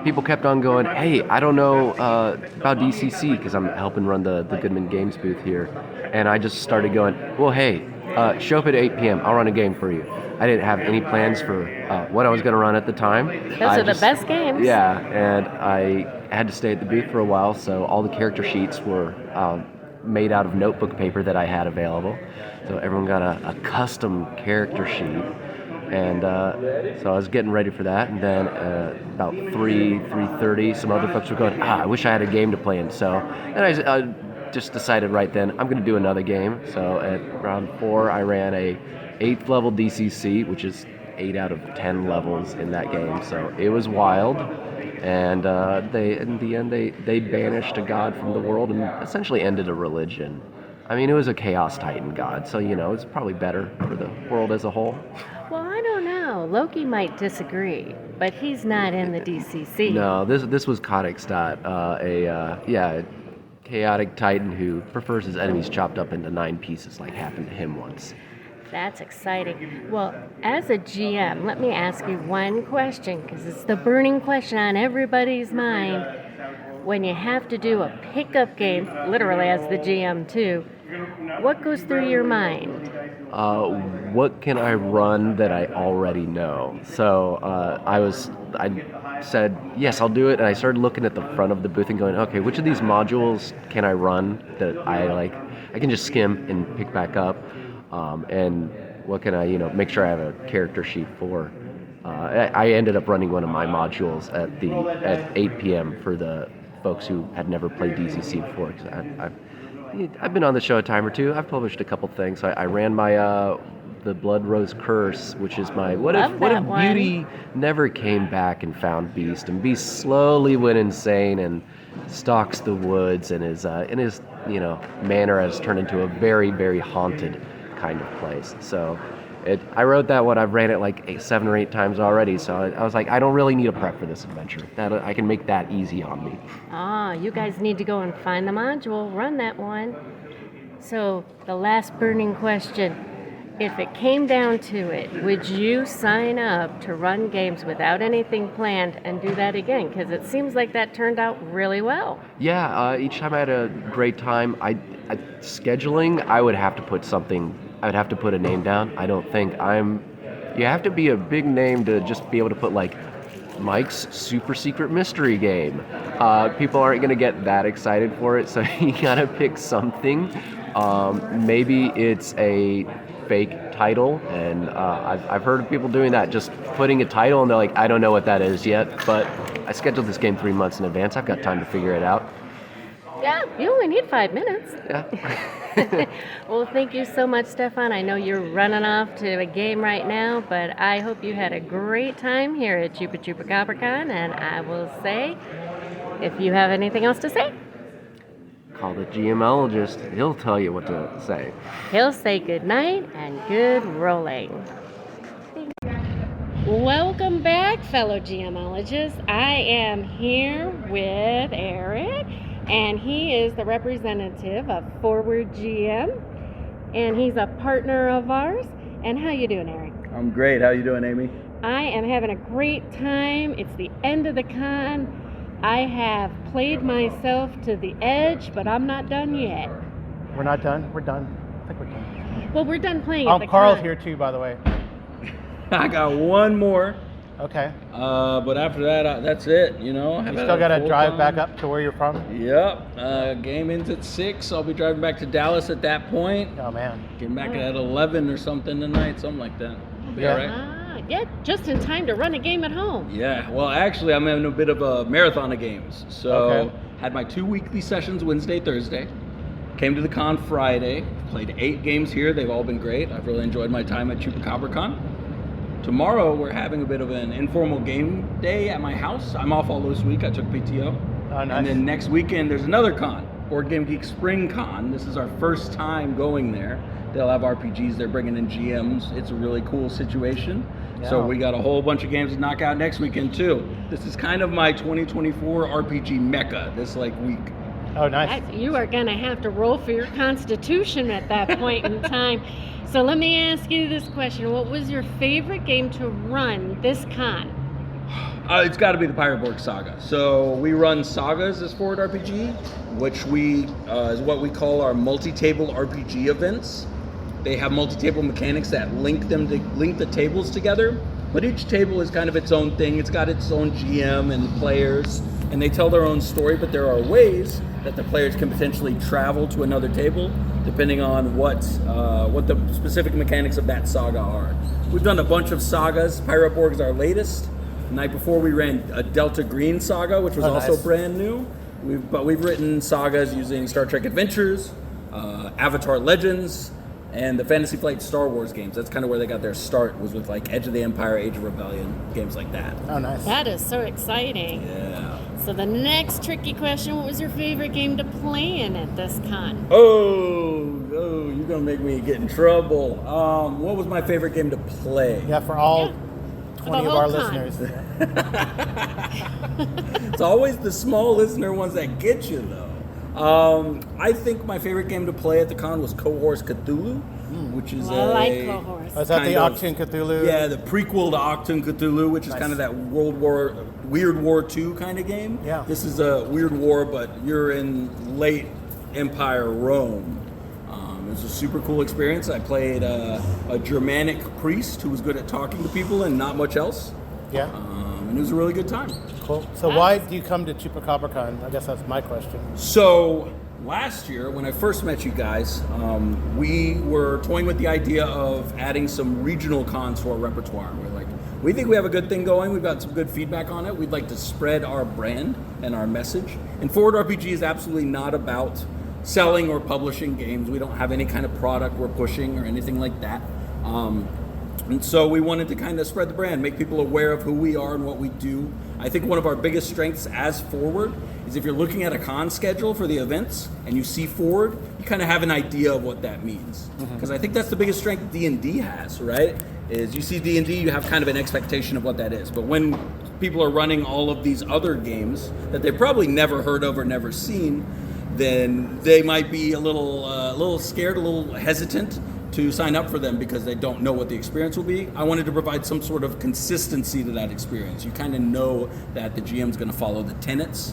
people kept on going, hey, I don't know about DCC because I'm helping run the Goodman Games booth here. And I just started going, well, hey, show up at 8 p.m. I'll run a game for you. I didn't have any plans for what I was going to run at the time. Those are the best games. Yeah, and I had to stay at the booth for a while, so all the character sheets were made out of notebook paper that I had available. So everyone got a custom character sheet. And so I was getting ready for that, and then about 3:30, some other folks were going, I wish I had a game to play in. So then I just decided right then, I'm going to do another game. So at round 4, I ran a 8th level DCC, which is 8 out of 10 levels in that game. So it was wild. And in the end, they banished a god from the world and essentially ended a religion. I mean, it was a Chaos Titan god, so, it's probably better for the world as a whole. Well, I don't know. Loki might disagree, but he's not in the DCC. No, this was Kodikstadt, a chaotic titan who prefers his enemies chopped up into 9 pieces like happened to him once. That's exciting. Well, as a GM, let me ask you one question, because it's the burning question on everybody's mind. When you have to do a pickup game, literally as the GM too, what goes through your mind? What can I run that I already know? So I said, yes, I'll do it. And I started looking at the front of the booth and going, okay, which of these modules can I run that I like? I can just skim and pick back up. And what can I, make sure I have a character sheet for? I ended up running one of my modules at 8 p.m. for the folks who had never played DCC before. Cause I've been on the show a time or two. I've published a couple things. I ran my the Blood Rose Curse, which is my what if Beauty never came back and found Beast, and Beast slowly went insane and stalks the woods, and his manor has turned into a very, very haunted kind of place. So I wrote that one. I've ran it like 7 or 8 times already. So I was like, I don't really need a prep for this adventure. I can make that easy on me. You guys need to go and find the module, run that one. So the last burning question. If it came down to it, would you sign up to run games without anything planned and do that again? Because it seems like that turned out really well. Yeah, each time I had a great time. Scheduling, I would have to put a name down. I don't think you have to be a big name to just be able to put like Mike's super secret mystery game. People aren't going to get that excited for it, so you got to pick something. Maybe it's a fake title, and I've heard of people doing that, just putting a title and they're like, I don't know what that is yet, but I scheduled this game 3 months in advance. I've got time to figure it out. Yeah, you only need 5 minutes. Yeah. Well, thank you so much, Stefan. I know you're running off to a game right now, but I hope you had a great time here at Chupacabracon, and I will say, if you have anything else to say, call the GMologist. He'll tell you what to say. He'll say good night and good rolling. Welcome back, fellow GMologists. I am here with Eric, and he is the representative of Forward GM, and he's a partner of ours. And how you doing, Eric? I'm great. How you doing, Amy? I am having a great time. It's the end of the con. I have played myself to the edge, but I'm not done yet. We're not done? We're done. I think we're done. Well, we're done playing at the Carl's con. here too, by the way. I got one more, Okay. but after that, that's it. You Still got to drive back up to where you're from? Yep. Game ends at 6. I'll be driving back to Dallas at that point. Oh, man. Getting back at 11 or something tonight, something like that. I'll be all right. Yeah, just in time to run a game at home. Yeah. Well, actually, I'm in a bit of a marathon of games. So, had my 2 weekly sessions Wednesday, Thursday. Came to the con Friday. Played 8 games here. They've all been great. I've really enjoyed my time at Chupacabracon. Tomorrow, we're having a bit of an informal game day at my house. I'm off all this week. I took PTO. Oh, nice. And then next weekend, there's another con, Board Game Geek Spring Con. This is our first time going there. They'll have RPGs. They're bringing in GMs. It's a really cool situation. Yeah. So we got a whole bunch of games to knock out next weekend, too. This is kind of my 2024 RPG mecca this week. Oh, nice. You are going to have to roll for your constitution at that point in time. So let me ask you this question. What was your favorite game to run this con? It's got to be the Pirate Borg Saga. So we run sagas as Forward RPG, which is what we call our multi-table RPG events. They have multi-table mechanics that link the tables together, but each table is kind of its own thing. It's got its own GM and players, and they tell their own story, but there are ways that the players can potentially travel to another table depending on what the specific mechanics of that saga are. We've done a bunch of sagas. Pirate Borg is our latest. The night before we ran a Delta Green saga, which was also brand new. We've written sagas using Star Trek Adventures, Avatar Legends, and the Fantasy Flight Star Wars games. That's kind of where they got their start, was with Edge of the Empire, Age of Rebellion, games like that. Oh, nice. That is so exciting. Yeah. So the next tricky question, what was your favorite game to play in at this con? Oh, you're going to make me get in trouble. What was my favorite game to play? Yeah, for all 20 of our con. listeners. It's always the small listener ones that get you, though. I think my favorite game to play at the con was Cohorts Cthulhu, which is I like Cohorts. Oh, is that the Octane Cthulhu? Yeah, the prequel to Octane Cthulhu, which is kind of that Weird War II kind of game. Yeah. This is a Weird War, but you're in late Empire Rome. It was a super cool experience. I played a Germanic priest who was good at talking to people and not much else. Yeah. and it was a really good time. Cool. So why do you come to Chupacabracon? I guess that's my question. So last year, when I first met you guys, we were toying with the idea of adding some regional cons to our repertoire. We're like, we think we have a good thing going. We've got some good feedback on it. We'd like to spread our brand and our message. And Forward RPG is absolutely not about selling or publishing games. We don't have any kind of product we're pushing or anything like that. And so we wanted to kind of spread the brand, make people aware of who we are and what we do. I think one of our biggest strengths as Forward is if you're looking at a con schedule for the events and you see Forward, you kind of have an idea of what that means. Because I think that's the biggest strength D&D has, right? Is you see D&D, you have kind of an expectation of what that is. But when people are running all of these other games that they've probably never heard of or never seen, then they might be a little scared, a little hesitant to sign up for them because they don't know what the experience will be. I wanted to provide some sort of consistency to that experience. You kind of know that the GM's going to follow the tenets,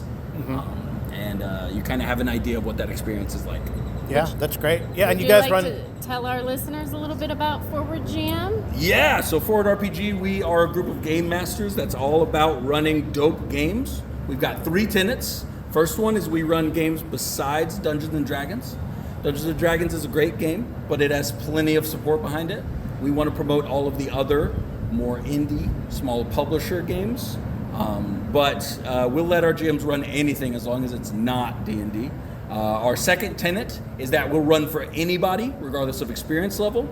and you kind of have an idea of what that experience is like. Yeah, that's great. Yeah, and Would you guys like run. to tell our listeners a little bit about Forward GM? Yeah, so Forward RPG, we are a group of game masters that's all about running dope games. We've got 3 tenets. First one is we run games besides Dungeons and Dragons. Dungeons and Dragons is a great game, but it has plenty of support behind it. We want to promote all of the other more indie, small publisher games, but we'll let our GMs run anything as long as it's not D&D. Our second tenet is that we'll run for anybody, regardless of experience level.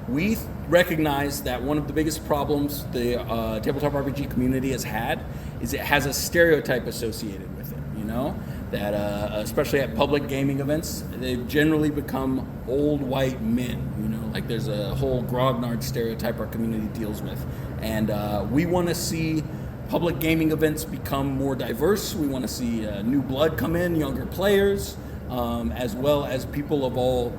We recognize that one of the biggest problems the tabletop RPG community has had is it has a stereotype associated with it, you know? That especially at public gaming events, they've generally become old white men, you know? Like there's a whole grognard stereotype our community deals with. And we want to see public gaming events become more diverse. We want to see new blood come in, younger players, as well as people of all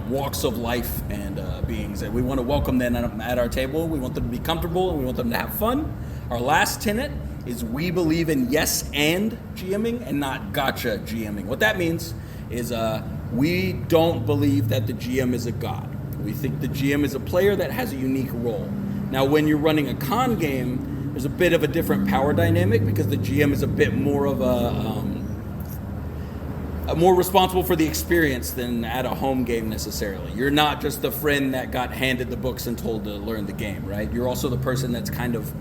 walks of life and beings. And we want to welcome them at our table. We want them to be comfortable and we want them to have fun. Our last tenet is we believe in yes and GMing and not gotcha GMing. What that means is we don't believe that the GM is a god. We think the GM is a player that has a unique role. Now, when you're running a con game, there's a bit of a different power dynamic because the GM is a bit more of more responsible for the experience than at a home game necessarily. You're not just the friend that got handed the books and told to learn the game, right? You're also the person that's kind of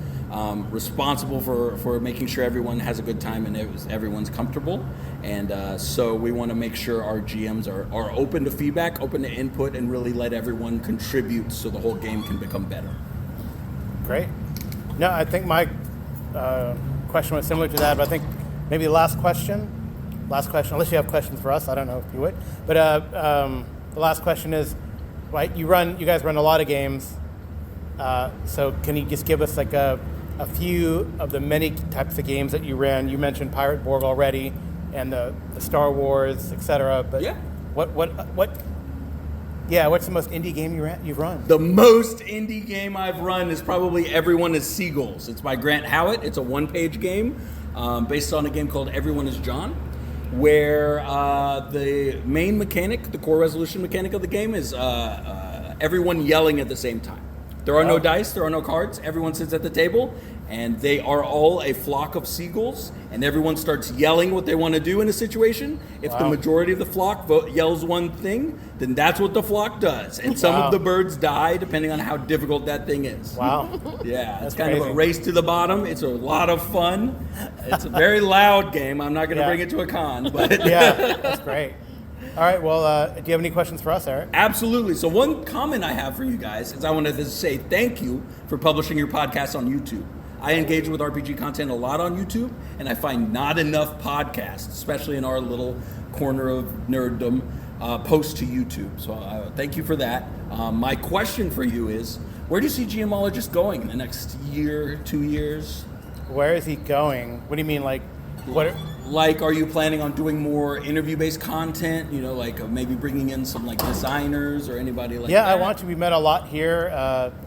responsible for making sure everyone has a good time and everyone's comfortable. And so we want to make sure our GMs are open to feedback, open to input, and really let everyone contribute so the whole game can become better. Great. No, I think my question was similar to that, but I think maybe the last question, unless you have questions for us, I don't know if you would. But the last question is, right? You guys run a lot of games. So can you just give us like a few of the many types of games that you ran? You mentioned Pirate Borg already, and the Star Wars, etc. But yeah, what's the most indie game you've run? The most indie game I've run is probably Everyone is Seagulls. It's by Grant Howitt. It's a one-page game based on a game called Everyone is John, where the main mechanic, the core resolution mechanic of the game is everyone yelling at the same time. There are no dice, there are no cards. Everyone sits at the table, and they are all a flock of seagulls, and everyone starts yelling what they want to do in a situation. If the majority of the flock yells one thing, then that's what the flock does. And some of the birds die, depending on how difficult that thing is. Wow. Yeah, That's it's kind crazy. of a race to the bottom. It's a lot of fun. It's a very loud game. I'm not going to bring it to a con, but Yeah, that's great. All right, well, do you have any questions for us, Eric? Absolutely. So one comment I have for you guys is I wanted to say thank you for publishing your podcast on YouTube. I engage with RPG content a lot on YouTube, and I find not enough podcasts, especially in our little corner of nerddom, post to YouTube. So thank you for that. My question for you is, where do you see GMologist going in the next year, 2 years? Where is he going? What do you mean, like, what? Like, are you planning on doing more interview-based content? You know, like maybe bringing in some like designers or anybody like that? Yeah, I want to. We met a lot here.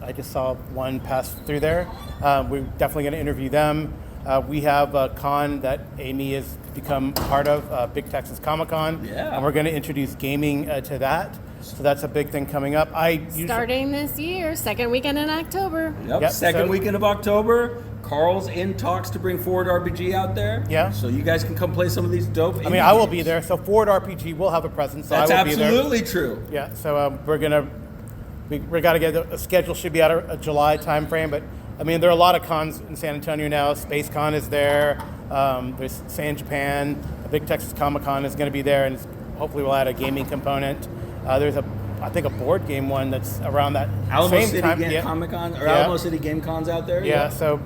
I just saw one pass through there. We're definitely going to interview them. We have a con that Amy has become part of, Big Texas Comic Con. Yeah. And we're going to introduce gaming to that. So that's a big thing coming up. Starting this year, second weekend in October. Yep, Second weekend of October. Carl's in talks to bring Forward RPG out there. Yeah. So you guys can come play some of these dope. I mean, I will be there. So Forward RPG will have a presence. So That's I will be there. absolutely true. Yeah. So we got to get a schedule. Should be out of a July timeframe. But I mean, there are a lot of cons in San Antonio now. Space Con is there. There's San Japan. A big Texas Comic Con is going to be there, and hopefully we'll add a gaming component. There's I think a board game one that's around that Alamo same City time. Comic Con or Alamo City Game Cons out there. Yeah. So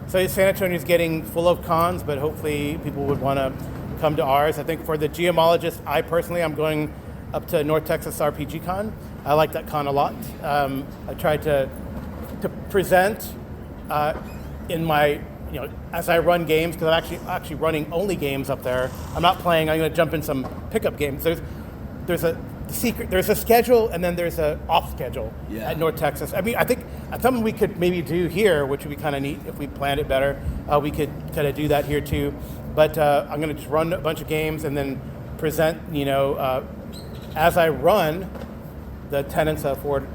San Antonio is getting full of cons, but hopefully people would want to come to ours. I think for the geomologist, I'm going up to North Texas RPG Con. I like that con a lot. I tried to present in my, as I run games, because I'm actually running only games up there. I'm not playing. I'm going to jump in some pickup games. There's a schedule, and then there's a off schedule at North Texas. I mean, I think something we could maybe do here, which would be kind of neat if we planned it better. We could kind of do that here too. But I'm going to just run a bunch of games and then present, as I run the tenets of Forward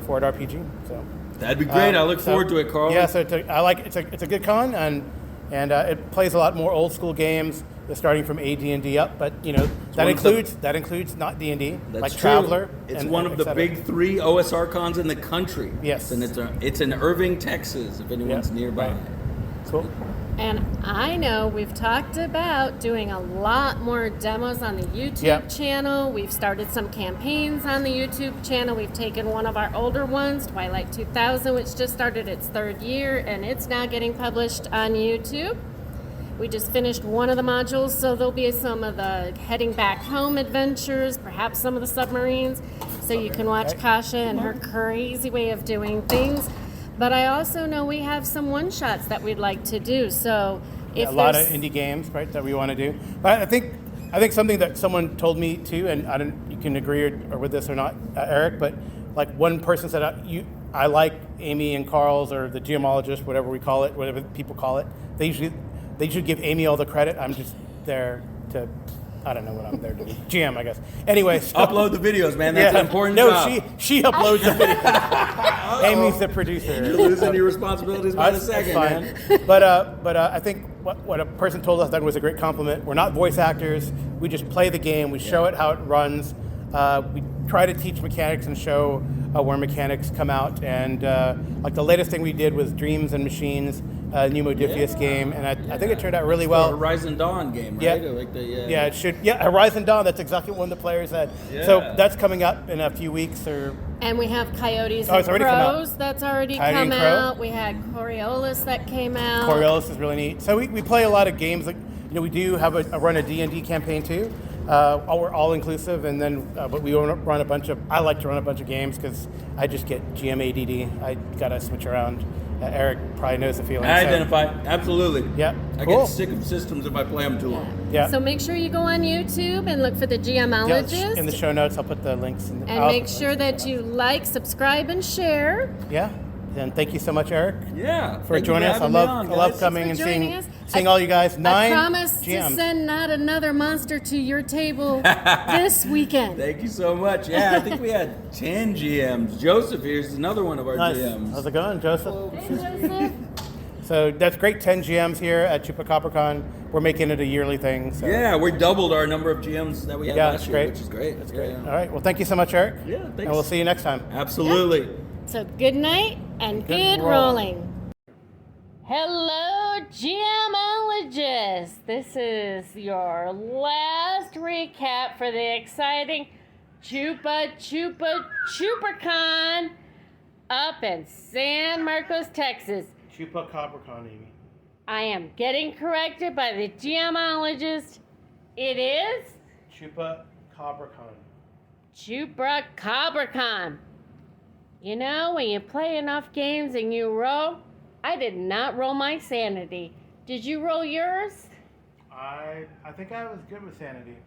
RPG. So that'd be great. I look forward to it, Carl. Yeah, so it's a good con, and it plays a lot more old school games. They're starting from AD&D up, but that includes not D&D, like true. Traveler. It's one of the big 3 OSR cons in the country. Yes, and it's in Irving, Texas. If anyone's nearby. Right. Cool. And I know we've talked about doing a lot more demos on the YouTube channel. We've started some campaigns on the YouTube channel. We've taken one of our older ones, Twilight 2000, which just started its 3rd year, and it's now getting published on YouTube. We just finished one of the modules, so there'll be some of the heading back home adventures, perhaps some of the submarines, so you can watch Kasha and her crazy way of doing things. But I also know we have some one-shots that we'd like to do. So if a lot of indie games, right, that we want to do. But I think something that someone told me too, and you can agree or with this or not, Eric, but like one person said, I like Amy and Carl's or the geomologist, whatever we call it, whatever people call it. They should give Amy all the credit. I'm just there to, I don't know what I'm there to do. GM, I guess. Anyway, so, upload the videos, man. That's an important job. No, she uploads the videos. Amy's the producer. You're losing your responsibilities by the second, man. But I think what a person told us that was a great compliment. We're not voice actors. We just play the game. We show it how it runs. We try to teach mechanics and show where mechanics come out. And like the latest thing we did was Dreams and Machines, new Modiphius game, and I think it turned out really well. Horizon Dawn game, right? It should. Horizon Dawn. That's exactly what one of the players said. Yeah. So that's coming up in a few weeks. And we have Coyotes and Crows that's already Coyote come out. We had Coriolis that came out. Coriolis is really neat. So we play a lot of games. Like we do have run a D&D campaign too. We're all inclusive, and then but we run a bunch of. I like to run a bunch of games because I just get GM ADD. I gotta switch around. Eric probably knows the feeling. I identify. Absolutely. Yeah. I get sick of systems if I play them too long. Yeah. So make sure you go on YouTube and look for the Geomologist. Yeah, in the show notes, I'll put the links. And make sure that you like, subscribe, and share. Yeah. And thank you so much, Eric. Yeah. For joining us. I love coming and seeing all you guys. 9 I promise GMs. to send not another monster to your table this weekend. Thank you so much. Yeah, I think we had 10 GMs. Joseph here's another one of our GMs. How's it going, Joseph? Hey, Joseph. So that's great. 10 GMs here at Chupacabracon. We're making it a yearly thing. So. Yeah, we doubled our number of GMs that we had last year, which is great. That's great. All right. Well, thank you so much, Eric. Yeah, thanks. And we'll see you next time. Absolutely. Yeah. So good night and good rolling. Hello, Geomologists. This is your last recap for the exciting Chupacabracon up in San Marcos, Texas. Chupacabracon, Amy. I am getting corrected by the Geomologist. It is Chupacabracon. Chupacabracon. You know, when you play enough games and you roll, I did not roll my sanity. Did you roll yours? I think I was good with sanity.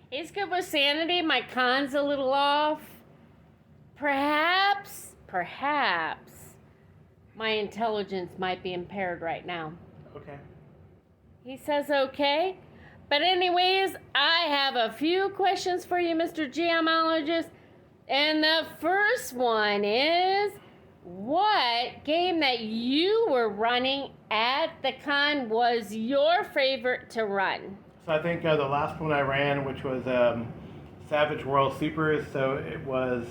It's good with sanity. My con's a little off. Perhaps, my intelligence might be impaired right now. Okay. He says okay, But anyways, I have a few questions for you, Mr. Geomologist. And the first one is, what game that you were running at the con was your favorite to run? So I think the last one I ran, which was Savage World Supers, so it was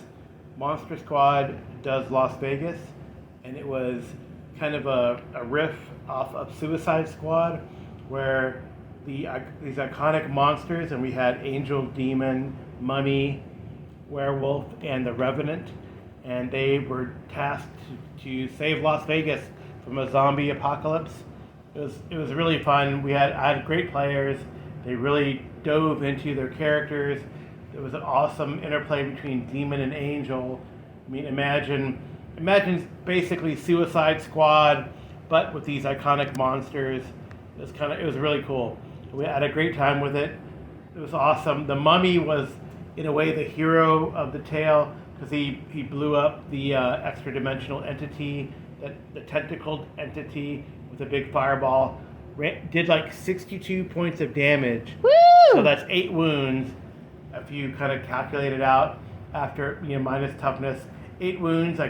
Monster Squad Does Las Vegas, and it was kind of a riff off of Suicide Squad, where these iconic monsters, and we had Angel, Demon, Mummy, Werewolf, and the Revenant, and they were tasked to save Las Vegas from a zombie apocalypse. It was really fun. I had great players. They really dove into their characters. There was an awesome interplay between Demon and Angel. I mean, imagine basically Suicide Squad, but with these iconic monsters. It was really cool. We had a great time with it. It was awesome. The Mummy was, in a way, the hero of the tale, because he blew up the extra dimensional entity, the tentacled entity, with a big fireball. Did like 62 points of damage. Woo! So that's 8 wounds. If you kind of calculate it out after, minus toughness, 8 wounds. My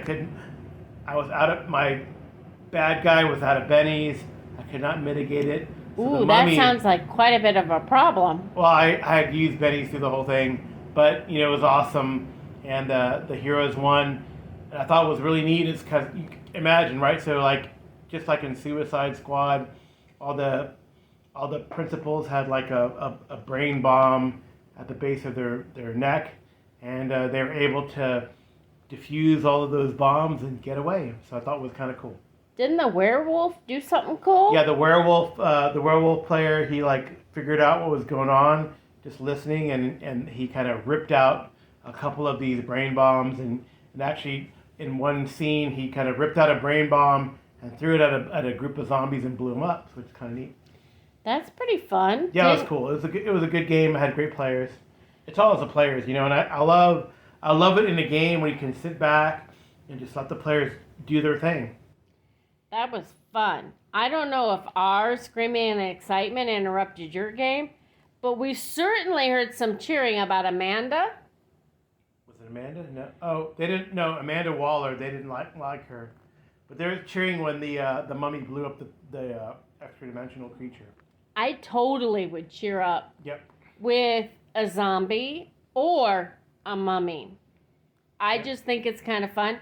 bad guy was out of bennies. I could not mitigate it. So Ooh, that sounds like quite a bit of a problem. Well, I had used bennies through the whole thing, but it was awesome, and the heroes won. And I thought what was really neat is because you can imagine, right? So just like in Suicide Squad, all the principals had like a brain bomb at the base of their neck, and they were able to defuse all of those bombs and get away. So I thought it was kind of cool. Didn't the werewolf do something cool? Yeah, the werewolf player, he figured out what was going on, just listening, and he kind of ripped out a couple of these brain bombs, and actually in one scene he kind of ripped out a brain bomb and threw it at a group of zombies and blew them up, which is kind of neat. That's pretty fun. Yeah, it was cool. It was a good game. It had great players. It's all as the players, and I love it in a game when you can sit back and just let the players do their thing. That was fun. I don't know if our screaming and excitement interrupted your game, but we certainly heard some cheering about Amanda. Was it Amanda? No. Oh, they didn't. No, Amanda Waller. They didn't like her, but they were cheering when the mummy blew up the extra dimensional creature. I totally would cheer up. Yep. With a zombie or a mummy. I just think it's kind of fun.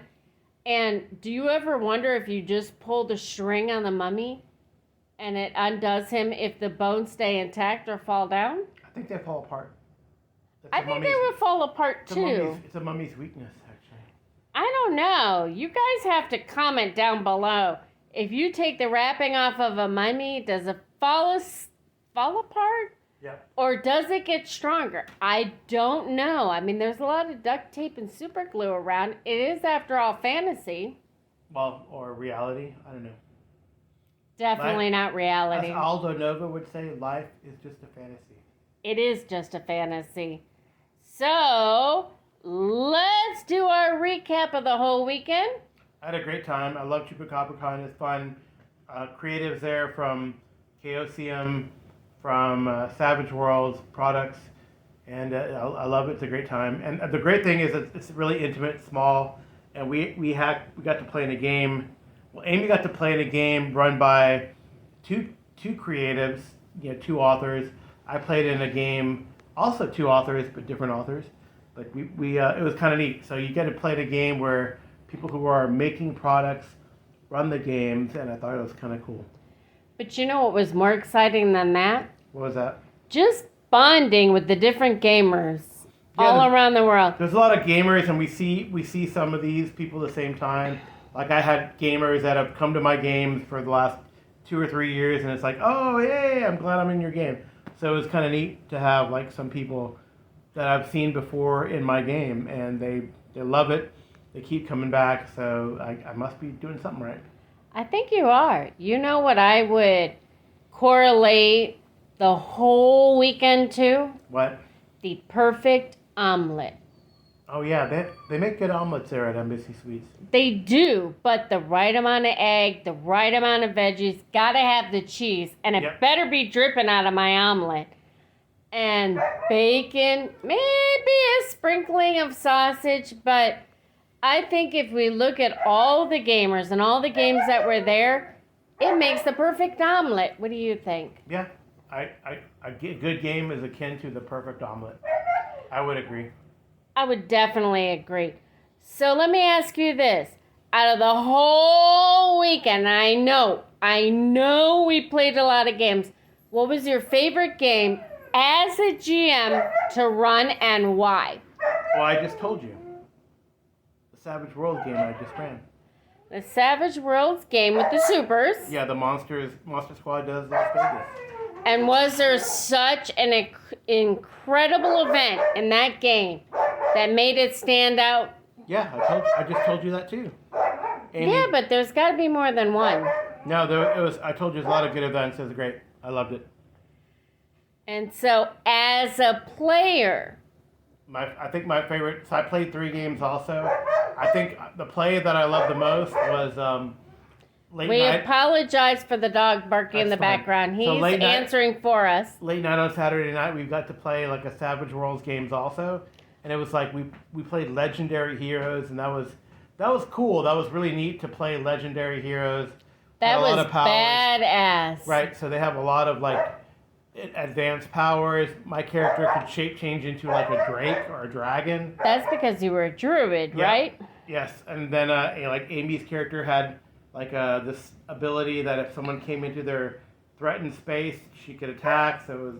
And do you ever wonder if you just pull the string on the mummy and it undoes him if the bones stay intact or fall down? I think they fall apart. I think they would fall apart too. It's a mummy's weakness, actually. I don't know. You guys have to comment down below. If you take the wrapping off of a mummy, does it fall apart? Yeah. Or does it get stronger? I don't know. I mean, there's a lot of duct tape and super glue around. It is, after all, fantasy. Well, or reality. I don't know. Definitely not reality. As Aldo Nova would say, life is just a fantasy. It is just a fantasy. So, let's do our recap of the whole weekend. I had a great time. I love Chupacabracon. It's fun. Creatives there from Chaosium, from Savage Worlds products, and I love it. It's a great time. And the great thing is it's really intimate, small, and we got to play in a game. Well, Amy got to play in a game run by two creatives, 2 authors. I played in a game, also 2 authors, but different authors. But we it was kind of neat. So you get to play in a game where people who are making products run the games, and I thought it was kind of cool. But you know what was more exciting than that? What was that? Just bonding with the different gamers all around the world. There's a lot of gamers, and we see some of these people at the same time. Like I had gamers that have come to my games for the last 2 or 3 years, and it's like, oh, hey, I'm glad I'm in your game. So it was kind of neat to have some people that I've seen before in my game, and they love it. They keep coming back, so I must be doing something right. I think you are. You know what I would correlate the whole weekend to? What? The perfect omelet. Oh, yeah. They make good omelets there at Embassy Suites. They do, but the right amount of egg, the right amount of veggies, gotta have the cheese, and it better be dripping out of my omelet. and bacon, maybe a sprinkling of sausage, but I think if we look at all the gamers and all the games that were there, it makes the perfect omelet. What do you think? Yeah, a good game is akin to the perfect omelet. I would agree. I would definitely agree. So let me ask you this. Out of the whole weekend, I know we played a lot of games. What was your favorite game as a GM to run and why? Well, I just told you. The Savage World game I just ran. The Savage Worlds game with the supers. Yeah, the Monster Squad does Las Vegas. And was there such an incredible event in that game that made it stand out? Yeah, I just told you that too. Amy, Yeah, but there's got to be more than one. No, it was. I told you, there's a lot of good events. It was great. I loved it. And so, as a player, I think my favorite. So I played 3 games also. I think the play that I loved the most was late we night. apologize for the dog barking in the That's fine. background. So He's late night- answering for us. Late night on Saturday night, we got to play like a Savage Worlds games also, and it was like we played Legendary Heroes, and that was cool. That was really neat to play Legendary Heroes. That Had a lot was of powers. badass. Right, so they have a lot of like advanced powers. My character could shape change into like a drake or a dragon. That's because you were a druid, Yeah. right? Yes, and then like Amy's character had like this ability that if someone came into their threatened space, she could attack. So it was,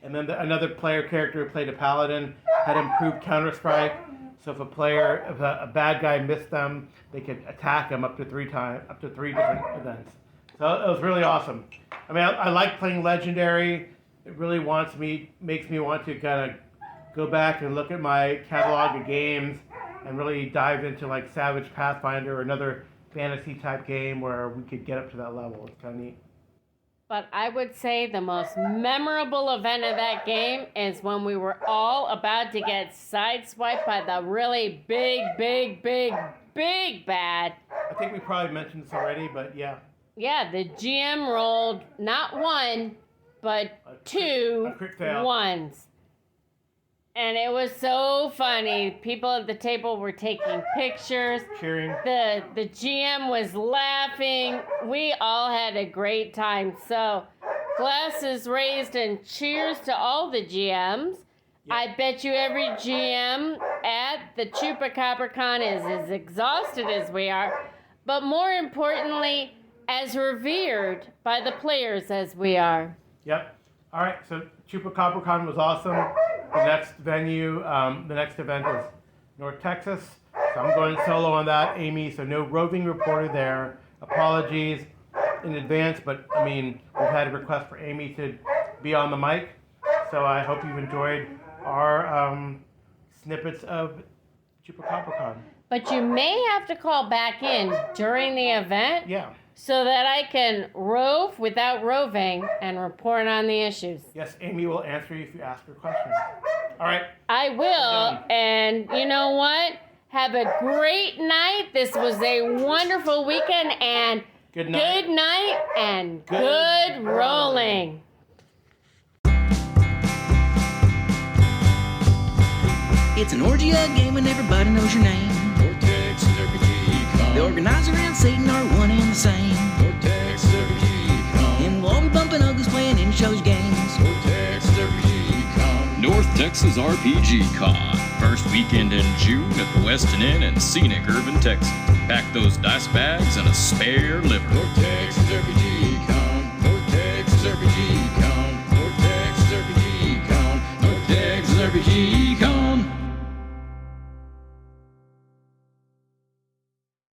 and then another player character who played a paladin had improved counter strike. So if a bad guy missed them, they could attack them up to 3 different events. So it was really awesome. I mean, I like playing Legendary. It really makes me want to kind of go back and look at my catalog of games and really dive into like Savage Pathfinder or another fantasy type game where we could get up to that level. It's kind of neat. But I would say the most memorable event of that game is when we were all about to get sideswiped by the really big bad. I think we probably mentioned this already, but yeah. Yeah, the GM rolled not 1, but 2 a crit fail. ones. And it was so funny. People at the table were taking pictures. Cheering. The GM was laughing. We all had a great time. So, glasses raised and cheers to all the GMs. Yeah. I bet you every GM at the Chupacabracon is as exhausted as we are, but more importantly, as revered by the players as we are. Yep. All right, so Chupacabracon was awesome. The next event is North Texas. So I'm going solo on that, Amy. So no roving reporter there. Apologies in advance, but I mean, we've had a request for Amy to be on the mic. So I hope you've enjoyed our snippets of Chupacabracon. But you may have to call back in during the event Yeah. so that I can rove without roving and report on the issues. Yes, Amy will answer you if you ask her questions. All right. I will, and you know what? Have a great night. This was a wonderful weekend, and Good night. good night and good rolling. It's an orgy of game when everybody knows your name. Vortex RPG. The organizer and Satan are one and the same. Vortex RPG. And we'll all be bumping uglies playing in shows games. Vortex RPG. North Texas RPG Con. First weekend in June at the Westin Inn in scenic Irving, Texas. Pack those dice bags and a spare liver. Vortex